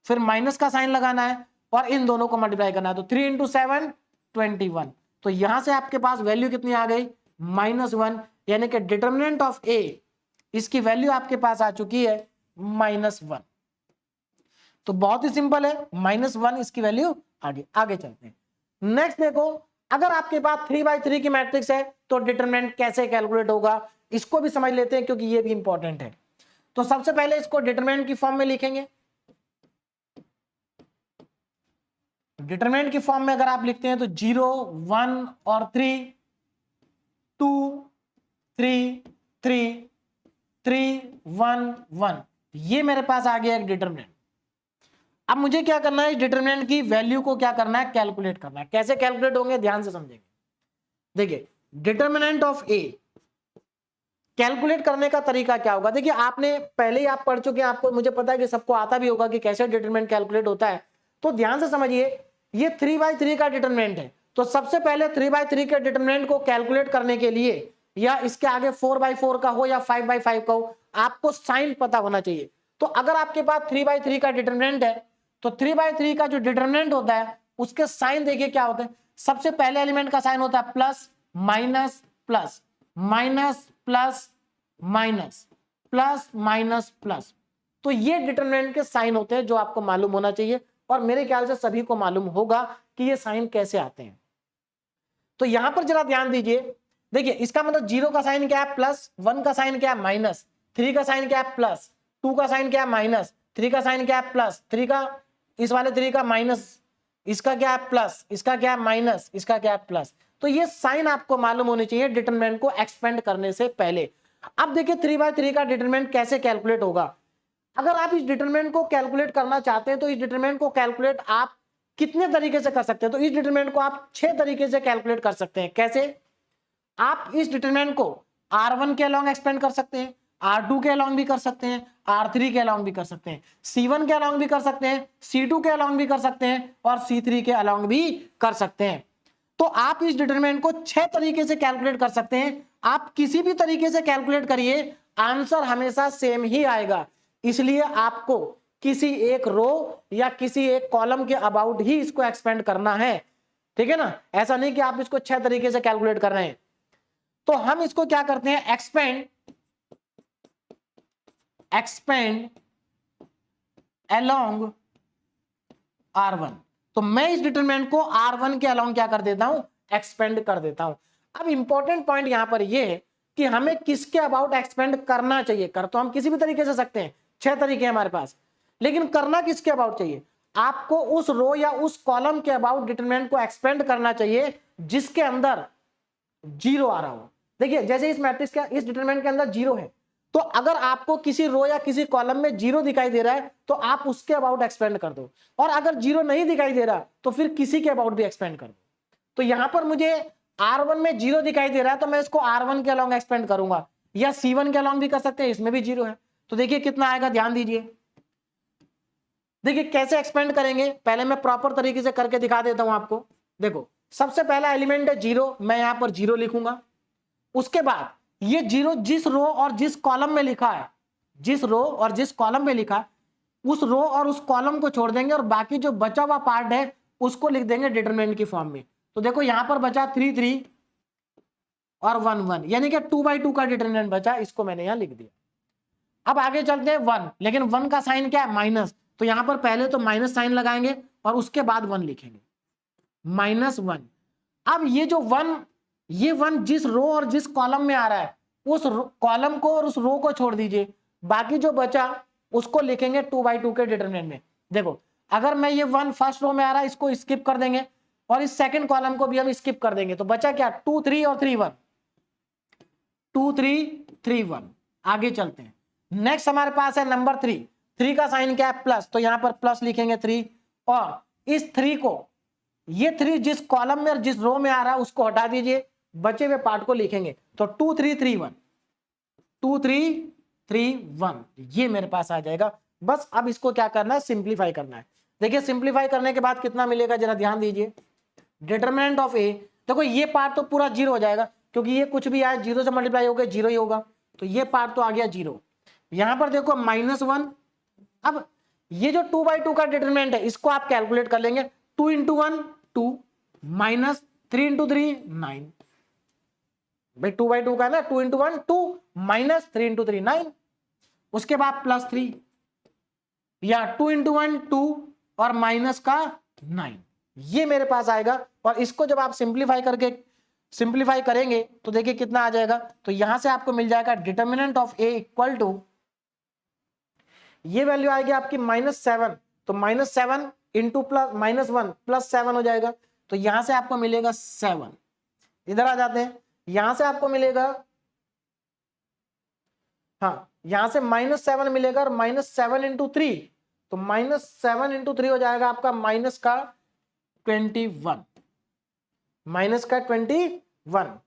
फिर माइनस का साइन लगाना है और इन दोनों को मल्टीप्लाई करना है। तो 3 × 7 21। तो यहां से आपके पास वैल्यू कितनी आ गई -1, यानी कि डिटरमिनेंट ऑफ ए इसकी वैल्यू आपके पास आ चुकी है -1। तो बहुत ही सिंपल है, -1 इसकी वैल्यू आगे चलते हैं। नेक्स्ट देखो, अगर आपके पास 3/3 की मैट्रिक्स है तो डिटरमिनेंट कैसे कैलकुलेट होगा इसको भी समझ लेते हैं, क्योंकि ये भी इंपॉर्टेंट है। तो सबसे पहले इसको डिटरमिनेंट की फॉर्म में लिखेंगे। डिटरमिनेंट की फॉर्म में अगर आप लिखते हैं तो 0 1 और 3 2 3 3 3 1 1, ये मेरे पास आ गया एक डिटरमिनेंट। अब मुझे क्या करना है, डिटरमिनेंट की वैल्यू को क्या करना है कैलकुलेट करना है। कैसे कैलकुलेट होंगे ध्यान से समझेंगे। देखिए डिटरमिनेंट ऑफ ए कैलकुलेट करने का तरीका क्या होगा। देखिए आपने पहले ही आप पढ़ चुके हैं, आपको मुझे पता है कि सबको आता भी होगा कि कैसे डिटरमिनेंट कैलकुलेट होता है। तो ध्यान से समझिए, ये 3/3 का डिटरमिनेंट है। तो सबसे पहले 3/3 के डिटरमिनेंट को कैलकुलेट करने के लिए, या इसके आगे 4/4 का हो या 5/5 का हो, आपको साइन पता होना चाहिए। तो अगर आपके पास 3/3 का डिटरमिनेंट है तो 3/3 का जो डिटरमिनेंट होता है उसके साइन देखिए क्या होते हैं। सबसे पहले एलिमेंट का साइन होता है plus minus plus minus plus minus plus minus plus. तो ये डिटरमिनेंट के साइन होते हैं जो आपको मालूम होना चाहिए। और मेरे ख्याल से सभी को मालूम होगा कि ये साइन कैसे आते हैं। तो यहां पर जरा ध्यान दीजिए, देखिए इसका मतलब 0 का साइन क्या है प्लस, 1 का साइन क्या है माइनस, 3 का साइन क्या है प्लस, 2 का साइन क्या है माइनस, 3 का साइन क्या है प्लस, 3 का, इस वाले 3 का माइनस, इसका क्या है प्लस, इसका क्या है माइनस, इसका क्या है प्लस। तो ये साइन आपको मालूम होनी चाहिए डिटरमिनेंट को एक्सपेंड करने से पहले। अब देखिए 3/3 का डिटरमिनेंट कैसे कैलकुलेट होगा। अगर आप इस डिटरमिनेंट को कैलकुलेट करना चाहते हैं तो इस डिटरमिनेंट को कैलकुलेट आप कितने तरीके से कर सकते हैं, तो इस डिटरमिनेंट को आप 6 तरीके से कैलकुलेट कर सकते हैं। कैसे? आप इस डिटरमिनेंट को R1 के अलोंग एक्सपेंड कर सकते हैं, R2 के अलोंग भी कर सकते हैं, R3 के अलोंग भी कर सकते हैं, C1 के अलोंग भी कर सकते हैं, C2 के अलोंग भी कर सकते हैं और C3 के अलोंग भी कर सकते हैं। तो आप इस डिटरमिनेंट को 6 तरीके से कैलकुलेट कर सकते हैं। आप किसी भी तरीके से कैलकुलेट करिए, आंसर हमेशा सेम ही आएगा। इसलिए आपको किसी एक रो या किसी एक कॉलम के अबाउट ही इसको एक्सपेंड करना है, ठीक है ना। ऐसा नहीं कि आप इसको 6 तरीके से कैलकुलेट कर रहे हैं। तो हम इसको क्या करते हैं, एक्सपेंड अलोंग R1। तो मैं इस डिटरमिनेंट को R1 के अलोंग क्या कर देता हूं, एक्सपेंड कर देता हूं। अब इंपॉर्टेंट पॉइंट यहां पर यह है कि हमें किसके अबाउट एक्सपेंड करना चाहिए। कर तो हम किसी भी तरीके से सकते हैं, 6 तरीके हमारे पास, लेकिन करना किसके अबाउट चाहिए, आपको उस रो या उस कॉलम के अबाउट डिटरमिनेंट को एक्सपेंड करना चाहिए जिसके अंदर 0 आ रहा हो। देखिए जैसे इस मैट्रिक्स का इस डिटरमिनेंट के अंदर 0 है, तो अगर आपको किसी रो या किसी कॉलम में 0 दिखाई दे रहा है तो आप उसके अबाउट एक्सपेंड कर दो, और अगर 0 नहीं दिखाई दे रहा तो फिर किसी के अबाउट भी एक्सपेंड कर दो। तो यहां पर मुझे R1 में 0 दिखाई दे रहा है तो मैं इसको R1 के अलोंग एक्सपेंड करूंगा, या C1 के अलोंग भी कर सकते हैं, इसमें भी 0 है। तो देखिए कितना आएगा, ध्यान दीजिए। देखिए कैसे एक्सपेंड करेंगे, पहले मैं प्रॉपर तरीके से करके दिखा देता हूं आपको। देखो सबसे पहला एलिमेंट है 0, मैं यहां पर 0 लिखूंगा। उसके बाद ये 0 जिस रो और जिस कॉलम में लिखा है, जिस रो और जिस कॉलम में लिखा, उस रो और उस कॉलम को छोड़ देंगे और बाकी जो बचा हुआ पार्ट है उसको लिख देंगे डिटरमिनेंट की फॉर्म में। तो देखो यहां पर बचा 3 3 और 1 1, यानी कि 2/2 का डिटरमिनेंट बचा, इसको मैंने यहां लिख दिया। अब आगे चलते हैं 1, लेकिन 1 का साइन क्या है, माइनस। तो यहां पर पहले तो माइनस साइन लगाएंगे और उसके बाद 1 लिखेंगे, -1। अब ये जो 1, ये 1 जिस रो और जिस कॉलम में आ रहा है उस कॉलम को और उस रो को छोड़ दीजिए, बाकी जो बचा उसको लिखेंगे 2/2 के डिटरमिनेंट में। देखो अगर मैं ये 1 फर्स्ट रो में आ रहा है इसको स्किप कर देंगे और इस सेकंड कॉलम को भी हम स्किप कर देंगे, तो बचा क्या, 2 3 और 3 1, 2 3 3 1। आगे चलते हैं, नेक्स्ट हमारे पास है नंबर 3। 3 का साइन क्या है, प्लस, तो यहां पर प्लस लिखेंगे 3, और इस 3 को, ये 3 जिस कॉलम में और जिस रो में आ रहा है उसको हटा दीजिए, बचे हुए पार्ट को लिखेंगे। तो 2 3 3 1, 2 3 3 1, ये मेरे पास आ जाएगा। बस अब इसको क्या करना है, सिंप्लीफाई करना है। देखिए सिंप्लीफाई करने के बाद कितना मिलेगा, जरा ध्यान दीजिए। डिटरमिनेंट ऑफ ए, देखो ये पार्ट तो पूरा 0 हो जाएगा क्योंकि ये कुछ भी आया 0 से मल्टीप्लाई हो गया 0 ही होगा, तो ये पार्ट तो आ गया 0। यहां पर देखो -1। अब ये जो 2/2 का डिटरमिनेंट है इसको आप कैलकुलेट कर लेंगे। 2 × 1 2, -3 × 3 9, भाई 2/2 का है ना, 2 × 1 2, -3 × 3 9, उसके बाद +3, या 2 × 1 2 और माइनस का 9, ये मेरे पास आएगा। और इसको जब आप सिंप्लीफाई करेंगे तो देखिए कितना आ जाएगा। तो यहां से आपको मिल जाएगा determinant of A equal to, ये वैल्यू आएगी आपकी -7, तो -7 इंटू -1 +7 हो जाएगा। तो यहां से आपको मिलेगा 7। इधर आ जाते हैं, यहां से आपको मिलेगा, हाँ यहां से -7 मिलेगा और -7 × 3, तो -7 × 3 हो जाएगा आपका -21, -21।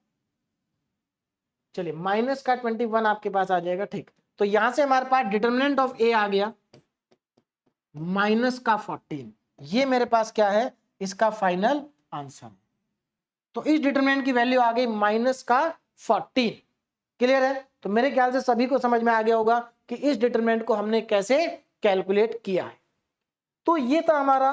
चलिए -21 आपके पास आ जाएगा, ठीक। तो यहां से हमारे पास डिटरमिनेंट ऑफ ए आ गया -14, ये मेरे पास क्या है, इसका फाइनल आंसर। तो इस डिटरमिनेंट की वैल्यू आ गई -14। क्लियर है? तो मेरे ख्याल से सभी को समझ में आ गया होगा कि इस डिटरमिनेंट को हमने कैसे कैलकुलेट किया है। तो ये था हमारा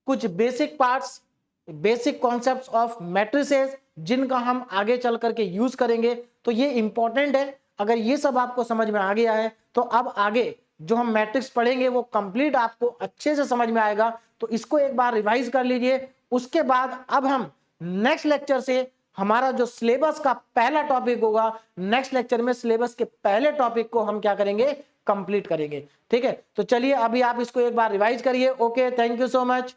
कुछ basic parts, basic concepts of matrices, जिनका हम आगे चल करके यूज करेंगे। तो ये इंपॉर्टेंट है, अगर ये सब आपको समझ में आ गया है तो अब आगे जो हम मैट्रिक्स पढ़ेंगे वो कंप्लीट आपको अच्छे से समझ में आएगा। तो इसको एक बार रिवाइज कर लीजिए। उसके बाद अब हम नेक्स्ट लेक्चर से हमारा जो सिलेबस का पहला टॉपिक होगा, नेक्स्ट लेक्चर में सिलेबस के पहले टॉपिक को हम क्या करेंगे, कंप्लीट करेंगे। ठीक है, तो चलिए अभी आप इसको एक बार रिवाइज करिए। Okay, thank you so much.